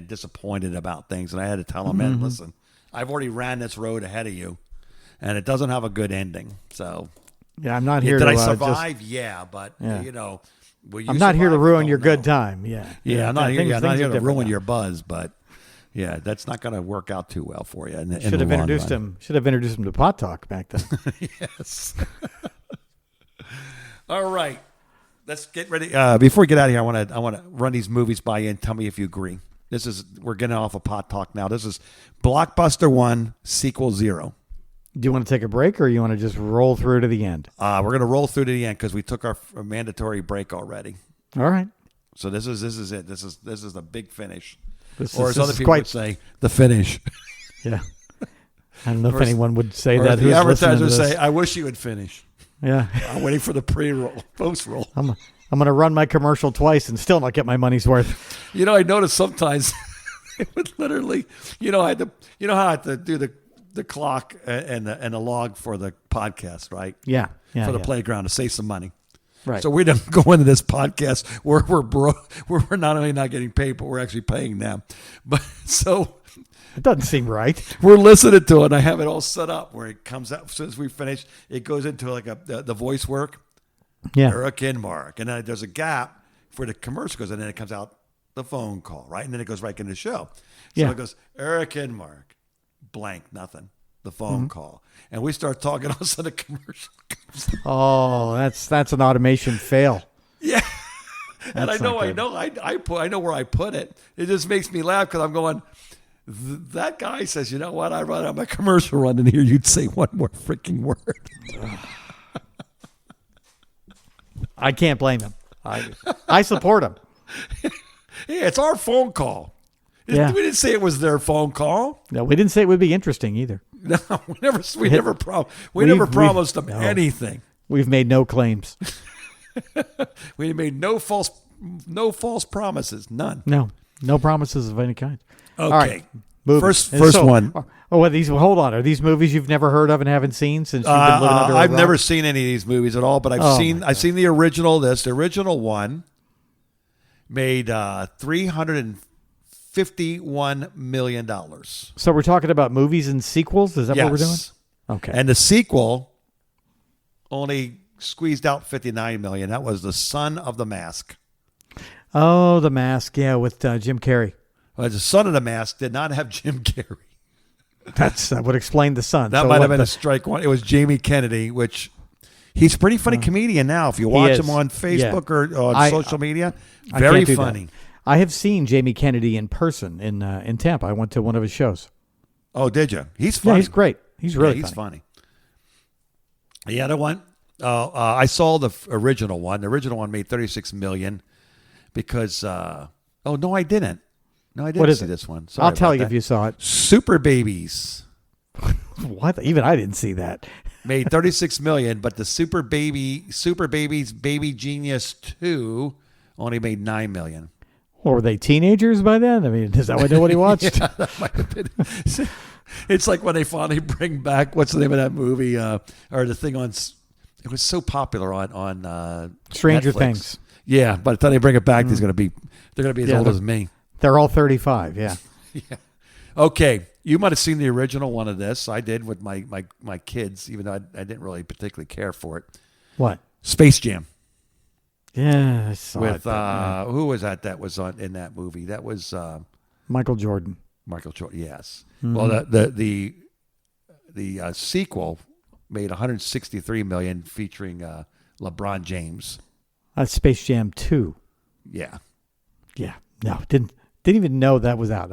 disappointed about things, and I had to tell him, man, listen, I've already ran this road ahead of you, and it doesn't have a good ending. So yeah, I'm not here. Did to I survive? But I'm not here to ruin your good time. Yeah, I'm not here. I'm not here to ruin your buzz, but. Yeah, that's not going to work out too well for you. Should have introduced him to Pot Talk back then. Yes. All right, let's get ready. Before we get out of here, I want to run these movies by you and tell me if you agree. We're getting off of Pot Talk now. This is Blockbuster 1, Sequel 0. Do you want to take a break, or you want to just roll through to the end? We're going to roll through to the end because we took our mandatory break already. All right. So this is it. This is the big finish. Or as other people would say, the finish. Yeah. I don't know if anyone would say that. The advertiser would say, I wish you would finish. Yeah. I'm waiting for the pre-roll, post-roll. I'm going to run my commercial twice and still not get my money's worth. I notice sometimes It would literally, I had to, how I had to do the clock and the log for the podcast, right? Yeah. For the playground to save some money. Right. So we don't go into this podcast where we're broke. We're not only not getting paid, but we're actually paying them. But so it doesn't seem right. we're listening to it. And I have it all set up where it comes out as soon as we finish. It goes into like the voice work. Yeah. Eric and Mark, and then there's a gap for the commercial goes, and then it comes out the phone call, right, and then it goes right into the show. So it goes Eric and Mark, blank, nothing. The phone call, and we start talking. All of a sudden, the commercial comes out. Oh, that's an automation fail. Yeah, and I know where I put it. It just makes me laugh because I'm going. That guy says, "You know what? I run out my commercial run in here. You'd say one more freaking word." I can't blame him. I support him. Yeah, it's our phone call. We didn't say it was their phone call. No, we didn't say it would be interesting either. No, we never promised them anything. We've made no claims. We made no false promises. None. No promises of any kind. Okay. All right. First one. Oh, hold on. Are these movies you've never heard of and haven't seen since you've been living under a rock? I've never seen any of these movies at all, but I've seen the original. The original one made $351 million. So we're talking about movies and sequels? Is that what we're doing? Okay. And the sequel only squeezed out $59 million. That was The Son of the Mask. Oh, The Mask, with Jim Carrey. Well, The Son of the Mask did not have Jim Carrey. That would explain The Son. That might have been a strike one. It was Jamie Kennedy, which he's a pretty funny comedian now. If you watch him on Facebook or on social media, very funny. I have seen Jamie Kennedy in person in Tampa. I went to one of his shows. Oh, did you? He's funny. Yeah, he's great. He's really funny. The other one, I saw the original one. The original one made $36 million because. No, I didn't. No, I didn't see this one. Sorry, I'll tell you if you saw it. Super Babies. What? Even I didn't see that. Made $36 million, but the Super Babies Baby Genius 2 only made $9 million. Or were they teenagers by then? I mean, is that what nobody watched? Yeah, that might have been. It's like when they finally bring back, what's the name of that movie? Or the thing on, it was so popular on Stranger Netflix. Things. Yeah, by the time they bring it back, they're going to be as old as me. They're all 35, yeah. Yeah. Okay, you might have seen the original one of this. I did with my kids, even though I didn't really particularly care for it. What? Space Jam. Yeah, I saw with it. Who was that was on in that movie? That was Michael Jordan. Michael Jordan, yes. Mm-hmm. Well, the sequel made $163 million, featuring LeBron James. That's Space Jam 2. Yeah. Yeah. No, didn't even know that was out.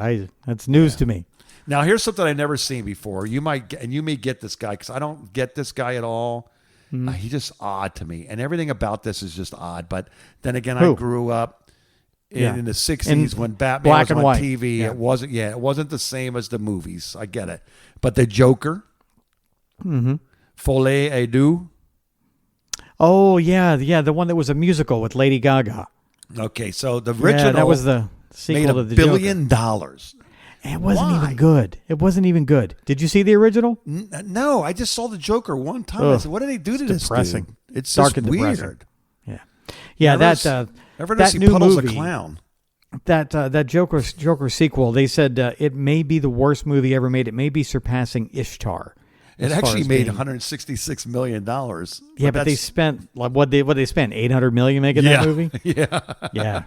That's news to me. Now, here's something I've never seen before. You may get this guy because I don't get this guy at all. Mm-hmm. He's just odd to me, and everything about this is just odd. But then again, I grew up in the 60s when Batman was on white. TV. Yeah. It wasn't the same as the movies. I get it, but the Joker, Folie à Deux. Oh yeah, the one that was a musical with Lady Gaga. Okay, so the original that was the sequel to the $1 billion. It wasn't even good. It wasn't even good. Did you see the original? No, I just saw the Joker one time. I said, "What did they do to this depressing. dude?" It's dark just and weird. Depressing. Yeah. That see new Puddles movie, the Clown. That Joker sequel. They said it may be the worst movie ever made. It may be surpassing Ishtar. It actually made $166 million. Yeah, but they spent what they spent $800 million making that movie. Yeah.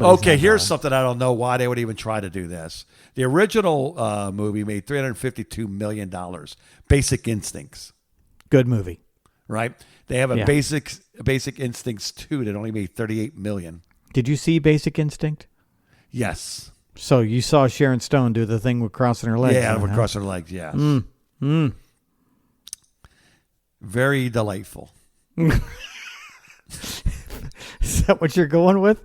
Okay, here's something I don't know why they would even try to do this. The original movie made $352 million. Basic Instincts. Good movie. Right? They have a Basic Instincts 2 that only made $38 million. Did you see Basic Instinct? Yes. So you saw Sharon Stone do the thing with crossing her legs. Yeah, with crossing her legs, yes. Very delightful. Is that what you're going with?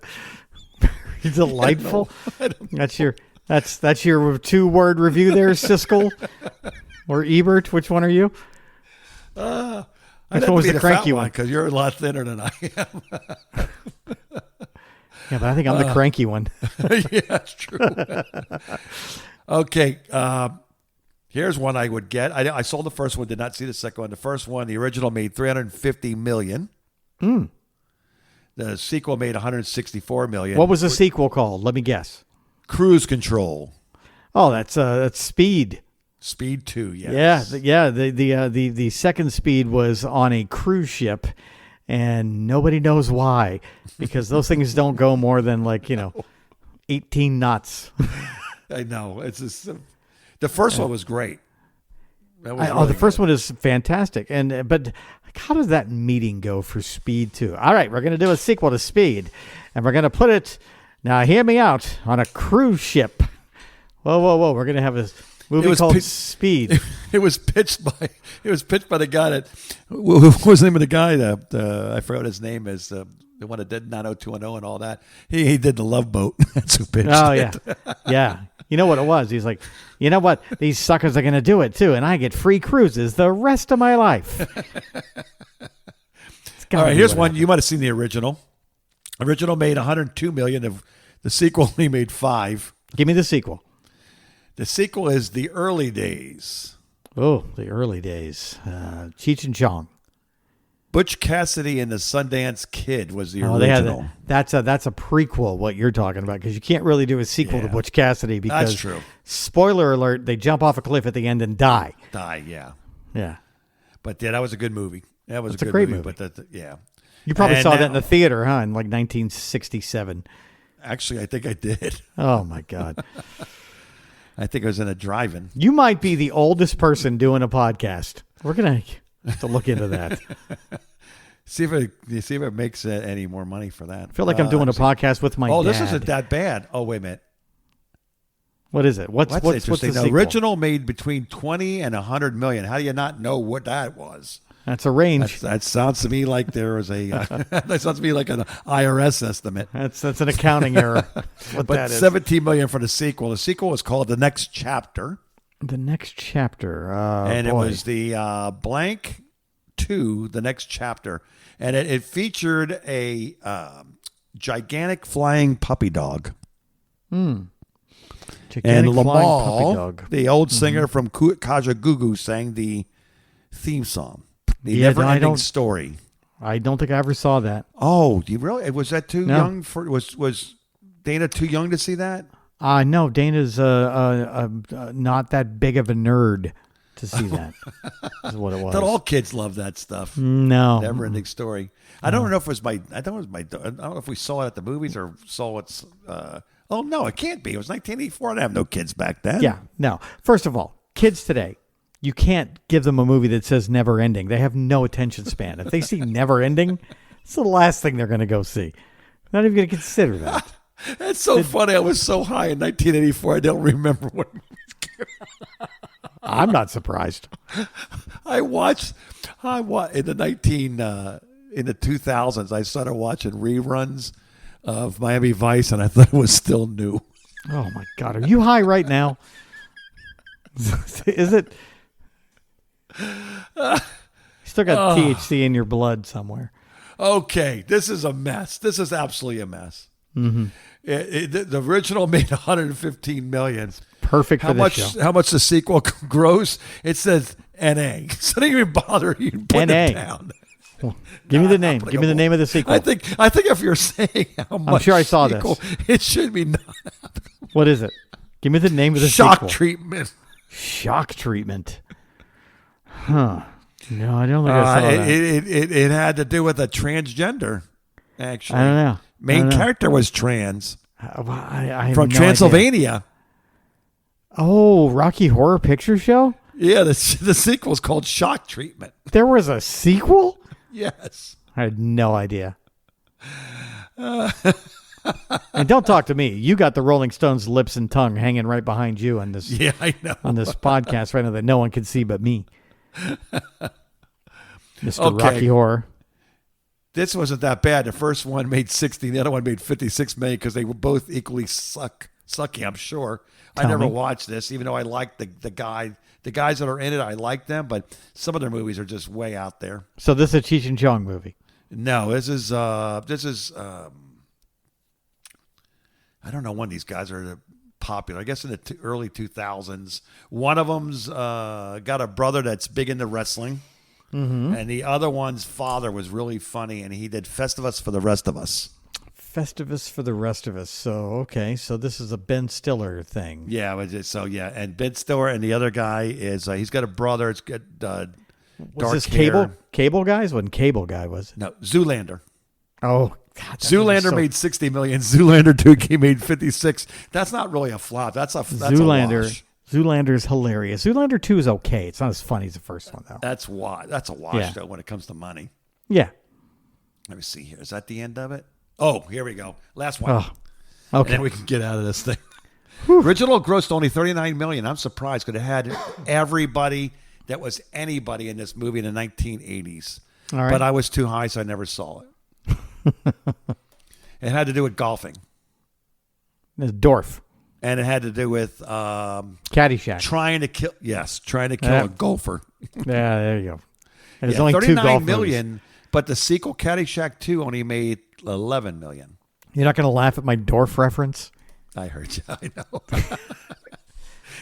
Very delightful. That's your 2-word review there, Siskel or Ebert. Which one are you? Which one was the cranky one? Because you're a lot thinner than I am. Yeah, but I think I'm the cranky one. Yeah, that's true. Okay. Here's one I would get. I saw the first one, did not see the second one. The first one, the original, made $350 million. The sequel made $164 million. What was the sequel called? Let me guess. Cruise Control. Oh, that's Speed. Speed 2, yes. The second Speed was on a cruise ship, and nobody knows why, because those things don't go more than 18 knots. I know. It's just, the first one was great. The first one is fantastic, but how does that meeting go for Speed 2? All right, we're going to do a sequel to Speed, and we're going to put it, now hear me out, on a cruise ship. Whoa! We're going to have a movie called Speed. It was pitched by the guy that, what was the name of the guy that I forgot what his name is, the one that did 90210 and all that. He did The Love Boat. That's who pitched it. Yeah. You know what it was? He's like, you know what? These suckers are going to do it too, and I get free cruises the rest of my life. All right, here's one. You might have seen the original. Original made $102 million. The sequel only made $5 million. Give me the sequel. The sequel is The Early Days. Oh, The Early Days. Cheech and Chong. Butch Cassidy and the Sundance Kid was the original. That's a prequel, what you're talking about, because you can't really do a sequel to Butch Cassidy because, that's true. Spoiler alert, they jump off a cliff at the end and die. Yeah. Yeah. But that was a good movie. That was a great movie. But you probably saw that in the theater, huh? In 1967. Actually, I think I did. Oh my God. I think I was in a drive-in. You might be the oldest person doing a podcast. We're gonna have to look into that. See if it makes any more money for that. I feel like I'm doing a podcast with my dad. This isn't that bad. Oh, wait a minute. What is it? What's the sequel? Original made between 20 and 100 million. How do you not know what that was? That's a range. That sounds to me like there was that sounds to me like an IRS estimate. That's an accounting error. But that is. $17 million for the sequel. The sequel was called The Next Chapter. The Next Chapter. It was the blank 2, The Next Chapter. And it featured a gigantic flying puppy dog. Gigantic and flying puppy Lamal, dog. the old singer from Kaja Gugu, sang the theme song. The never-ending story. I don't think I ever saw that. Oh, do you really? Was that too young for? Was Dana too young to see that? No, Dana's not that big of a nerd to see that. Is what it was. I thought all kids love that stuff. No, never-ending story. I don't know if it was my. I don't know if we saw it at the movies or saw it. Oh no, it can't be. It was 1984. I didn't have no kids back then. Yeah, no. First of all, kids today, you can't give them a movie that says never ending. They have no attention span. If they see never ending, it's the last thing they're going to go see. They're not even going to consider that. That's so funny. I was so high in 1984. I don't remember what movies came out. I'm not surprised. I watched in the 2000s. I started watching reruns of Miami Vice, and I thought it was still new. Oh my God, are you high right now? Is it? You still got THC in your blood somewhere. Okay, this is a mess. This is absolutely a mess. Mm-hmm. The original made $115 million. Perfect for this show. How much the sequel gross? It says NA. So don't even bother even putting it down. Well, give me the name. Give me the name of the sequel. I think if you're saying how much, I'm sure I saw sequel, this. It should be not. What is it? Give me the name of the sequel. Shock treatment. Shock treatment. Huh. No, I don't think I saw that. It had to do with a transgender, actually. I don't know. Main character was trans. I from Transylvania. Idea. Oh, Rocky Horror Picture Show? Yeah, the sequel's called Shock Treatment. There was a sequel? Yes. I had no idea. And don't talk to me. You got the Rolling Stones lips and tongue hanging right behind you on this. Yeah, I know. On this podcast right now that no one can see but me. Mr. Rocky Horror. This wasn't that bad. The first one made 60, the other one made 56 million because they were both equally sucky, I'm sure. I never watched this, even though I like the guys that are in it. I like them, but some of their movies are just way out there. So this is a Cheech and Chong movie. No, this is I don't know when these guys are popular. I guess in the early 2000s. One of them's got a brother that's big into wrestling. Mm-hmm. And the other one's father was really funny, and he did Festivus for the Rest of Us. Festivus for the Rest of Us. So, okay. So this is a Ben Stiller thing. Yeah. And Ben Stiller and the other guy is, he's got a brother. It's got dark was this hair. Cable Guys? Wasn't Cable Guy, was it? No, Zoolander. Oh, God. Zoolander made $60 million. Zoolander 2 made 56. That's not really a flop. That's a wash. Zoolander's hilarious. Zoolander 2 is okay. It's not as funny as the first one, though. That's a wash, though, when it comes to money. Yeah. Let me see here. Is that the end of it? Oh, here we go. Last one. Oh, okay. And then we can get out of this thing. Original grossed only $39 million. I'm surprised because it had everybody that was anybody in this movie in the 1980s. All right. But I was too high, so I never saw it. It had to do with golfing. It's Dorf. And it had to do with Caddyshack. Trying to kill a golfer. Yeah, there you go. There's only 2 golf million, movies. but the sequel Caddyshack 2 only made $11 million. You're not going to laugh at my Dorf reference? I heard you. I know.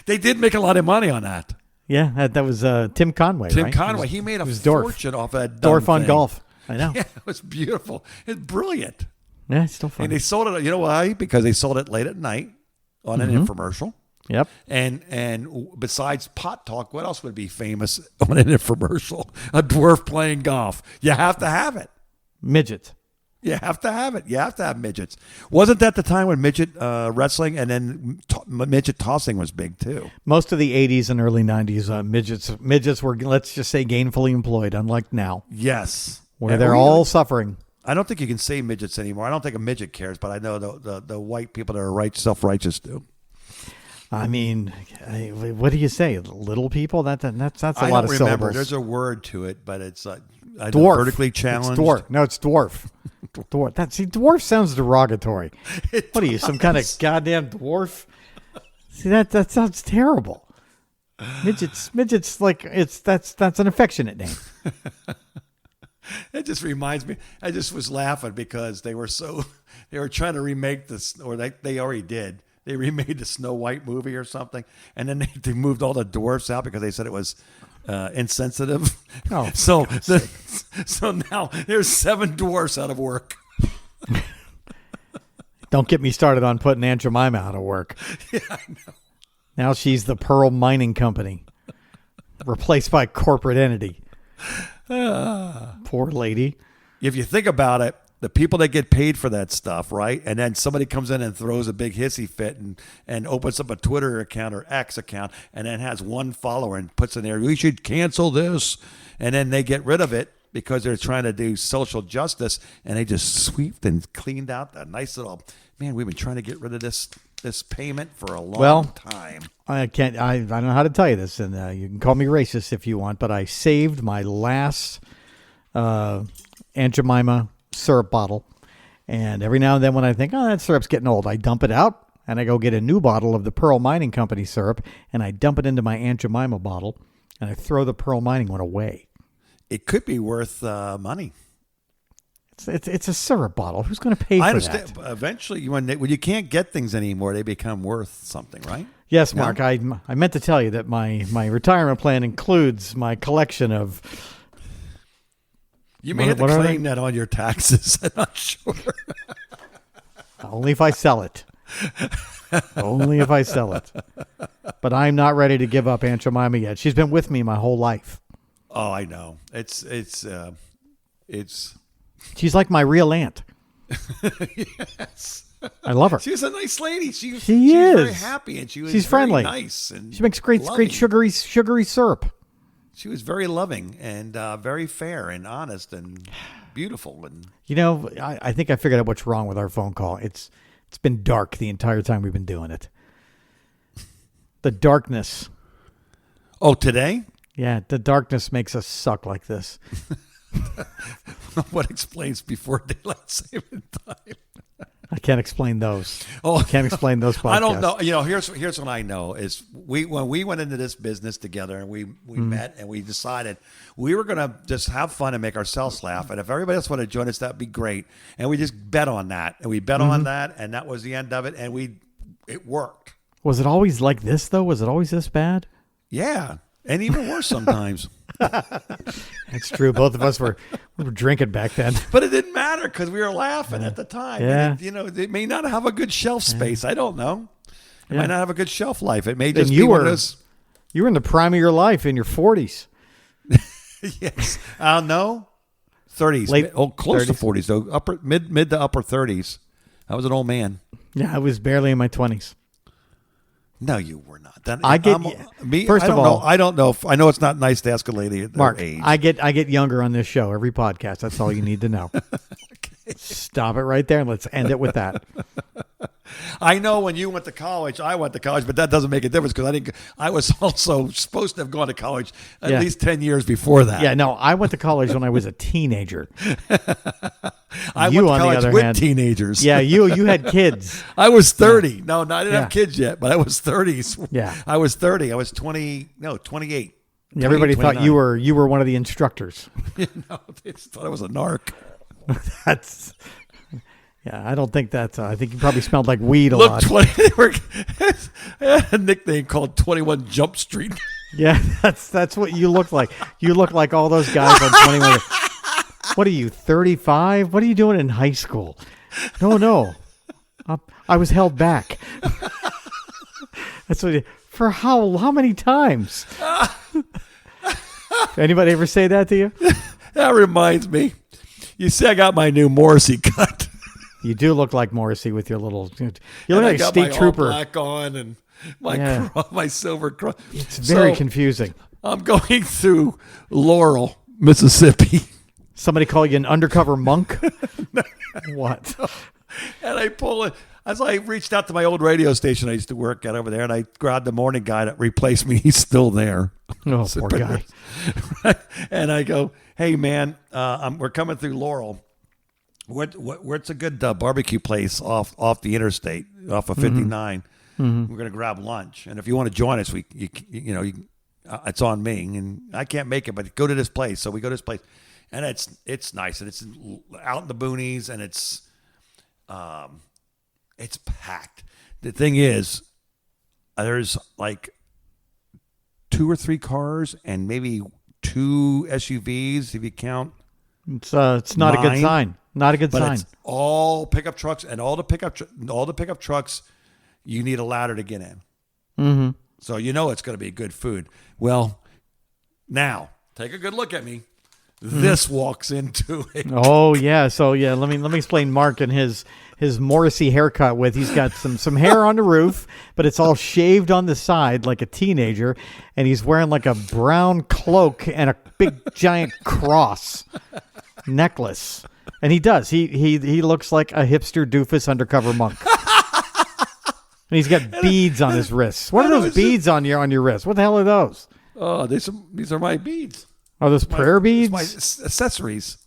They did make a lot of money on that. Yeah, that was Tim Conway, Tim right? Conway. He made a fortune off that Dorf thing. on golf. I know. Yeah, it was beautiful. It's brilliant. Yeah, it's still fun. And they sold it, you know why? Because they sold it late at night on an infomercial. Yep. And besides pot talk, what else would be famous on an infomercial? A dwarf playing golf. You have to have it. Midget. You have to have it. You have to have midgets. Wasn't that the time when midget wrestling and then midget tossing was big too? Most of the 80s and early 90s, midgets were, let's just say, gainfully employed, unlike now. Yes. Where they're all suffering. I don't think you can say midgets anymore. I don't think a midget cares, but I know the white people that are self-righteous do. I mean, what do you say? Little people? That's a lot of syllables. I don't remember. There's a word to it, but it's dwarf. Vertically challenged. It's dwarf. No, it's dwarf. Dwarf. Dwarf sounds derogatory. What are you, some kind of goddamn dwarf? See, that sounds terrible. Midgets like that's an affectionate name. It just reminds me. I just was laughing because they were trying to remake this, or they already did. They remade the Snow White movie or something, and then they moved all the dwarfs out because they said it was insensitive. Oh, so now there's 7 dwarfs out of work. Don't get me started on putting Aunt Jemima out of work. Yeah, I know. Now she's the Pearl Mining Company, replaced by corporate entity. Poor lady. If you think about it, the people that get paid for that stuff, right? And then somebody comes in and throws a big hissy fit and opens up a Twitter account or X account and then has 1 follower and puts in there, we should cancel this. And then they get rid of it because they're trying to do social justice, and they just sweeped and cleaned out that nice little, man, we've been trying to get rid of this payment for a long time. I don't know how to tell you this, and you can call me racist if you want, but I saved my last Aunt Jemima syrup bottle, and every now and then when I think, that syrup's getting old, I dump it out, and I go get a new bottle of the Pearl Mining Company syrup, and I dump it into my Aunt Jemima bottle, and I throw the Pearl Mining one away. It could be worth money. It's a syrup bottle. Who's going to pay for that? Eventually, when you can't get things anymore, they become worth something, right? Yes, Mark. I meant to tell you that my retirement plan includes my collection of... You may have to claim that on your taxes. I'm not sure. Only if I sell it. Only if I sell it. But I'm not ready to give up Aunt Jemima yet. She's been with me my whole life. Oh, I know. It's She's like my real aunt. Yes. I love her. She's a nice lady. She is. Very happy, and she's friendly. Nice, and she makes great sugary syrup. She was very loving and very fair and honest and beautiful. And I think I figured out what's wrong with our phone call. It's been dark the entire time we've been doing it. The darkness. Oh, today? Yeah, the darkness makes us suck like this. What explains before daylight saving time? I can't explain those. Oh, I can't explain those podcasts. I don't know. Here's what I know is when we went into this business together and we met and we decided we were going to just have fun and make ourselves laugh. And if everybody else wanted to join us, that'd be great. And we just bet on that. And we bet on that. And that was the end of it. And it worked. Was it always like this, though? Was it always this bad? Yeah. And even worse sometimes. That's true. Both of us were drinking back then. But it didn't matter because we were laughing at the time. Yeah. And it may not have a good shelf space. I don't know. It Yeah. might not have a good shelf life. It may just you be one of were those. You were in the prime of your life in your 40s. Yes. No. 30s. Close 30s. to 40s though. Mid to upper 30s. I was an old man. Yeah, I was barely in my 20s. No, you were not. First of all, I don't know. I know it's not nice to ask a lady at Mark, their age. I get younger on this show every podcast. That's all you need to know. Okay. Stop it right there and let's end it with that. I know when you went to college, I went to college, but that doesn't make a difference because I was also supposed to have gone to college at least 10 years before that. Yeah, no, I went to college when I was a teenager. I went to college with teenagers. Yeah, you had kids. I was 30. Yeah. No, I didn't have kids yet, but I was 30. Yeah. I was 30. I was 28. Yeah, everybody thought you were one of the instructors. No, they just thought I was a narc. That's... Yeah, I don't think that's. I think you probably smelled like weed a lot. I had a nickname called 21 Jump Street. Yeah, that's what you look like. You look like all those guys on 21. What are you, 35? What are you doing in high school? No. I was held back. That's what. For how many times? Anybody ever say that to you? That reminds me. You see, I got my new Morrissey cut. You do look like Morrissey with your little. You look like a state trooper. All black on and my silver cross. It's very confusing. I'm going through Laurel, Mississippi. Somebody call you an undercover monk? What? And I pull it. As I reached out to my old radio station I used to work at over there, and I grabbed the morning guy that replaced me. He's still there. Oh, poor guy. And I go, hey, man, we're coming through Laurel. Where's a good barbecue place off the interstate, off of 59? Mm-hmm. We're going to grab lunch. And if you want to join us, it's on me. And I can't make it, but go to this place. So we go to this place. And it's nice. And it's out in the boonies, and it's packed. The thing is, there's like 2 or 3 cars and maybe 2 SUVs if you count. It's not 9. A good sign. Not a good sign. It's all pickup trucks, and all the pickup trucks, you need a ladder to get in. Mm-hmm. So it's going to be good food. Well, now take a good look at me. This walks into it. Oh yeah. So yeah, let me explain Mark and his Morrissey haircut with. He's got some hair on the roof, but it's all shaved on the side like a teenager, and he's wearing like a brown cloak and a big giant cross necklace. And he does. He looks like a hipster doofus undercover monk. And he's got beads on his wrists. What are those beads on your wrists? What the hell are those? Oh, these are my beads. Are those prayer beads? My accessories.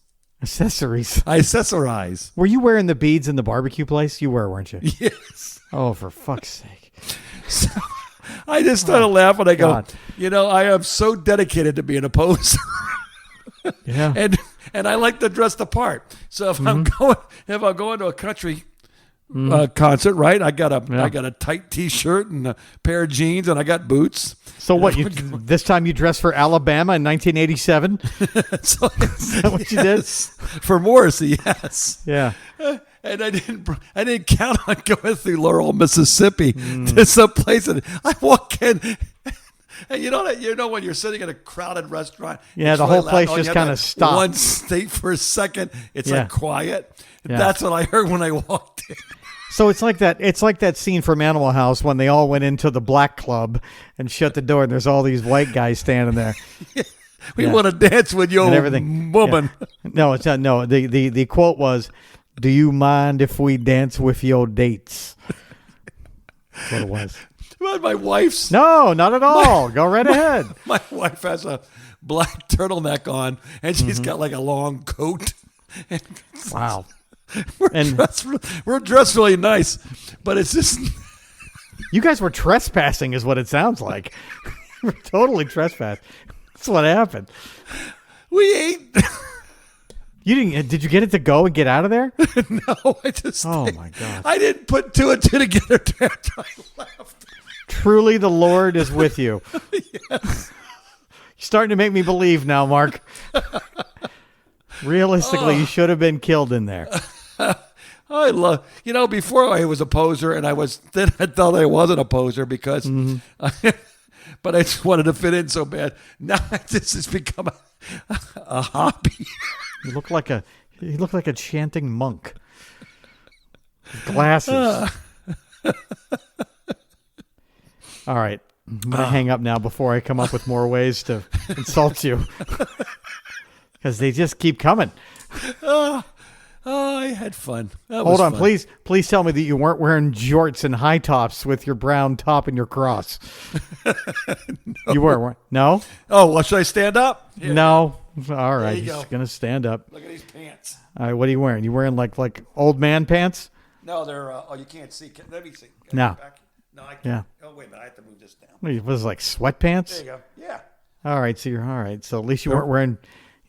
Accessories. I accessorize. Were you wearing the beads in the barbecue place? You were, weren't you? Yes. Oh, for fuck's sake. So, I just started laughing. I go, I am so dedicated to being a poser. Yeah. And I like to dress the part. So if I'm going to a country concert, right? I got a tight T-shirt and a pair of jeans, and I got boots. So what? This time you dressed for Alabama in 1987? Is that what you did? For Morrissey, yes. Yeah. And I didn't count on going through Laurel, Mississippi to some place, and I walk in. And you know when you're sitting in a crowded restaurant, the whole place just kind of stopped. One state for a second, it's like quiet. Yeah. That's what I heard when I walked in. So it's like that. It's like that scene from Animal House when they all went into the black club and shut the door, and there's all these white guys standing there. We want to dance with your woman. Yeah. No, it's not. No, the quote was, "Do you mind if we dance with your dates?" That's what it was. My wife's... No, not at all. Go right ahead. My wife has a black turtleneck on, and she's got like a long coat. Wow. We're dressed really nice, but it's just... You guys were trespassing is what it sounds like. We're totally trespassed. That's what happened. We ate. You didn't? Did you get it to go and get out of there? No, I just. Oh my God! I didn't put two and two together after I left. Truly, the Lord is with you. Yes. You're starting to make me believe now, Mark. Realistically, you should have been killed in there. I love, before I was a poser, and then I thought I wasn't a poser because, but I just wanted to fit in so bad. Now this has become a hobby. You look like a chanting monk. Glasses. All right. I'm going to hang up now before I come up with more ways to insult you. Because they just keep coming. I had fun. Hold on. Fun. Please tell me that you weren't wearing jorts and high tops with your brown top and your cross. No. You weren't. No? Oh, well, should I stand up? Here. No. All right. He's going to stand up. Look at these pants. All right. What are you wearing? You wearing like old man pants? No, they're, you can't see. Let me see. No. No, I can't. Yeah. Oh, wait a minute. I have to move this down. What was it, like sweatpants? There you go. Yeah. All right. So you're all right. So at least you weren't wearing,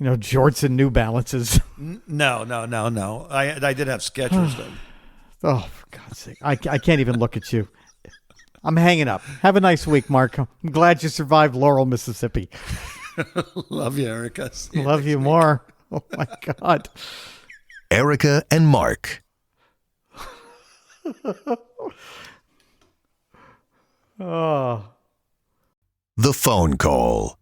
jorts and New Balances. No. I did have Skechers, though. Oh, for God's sake. I can't even look at you. I'm hanging up. Have a nice week, Mark. I'm glad you survived Laurel, Mississippi. Love you, Erica. Love you more. Oh, my God. Erica and Mark. Oh. The phone call.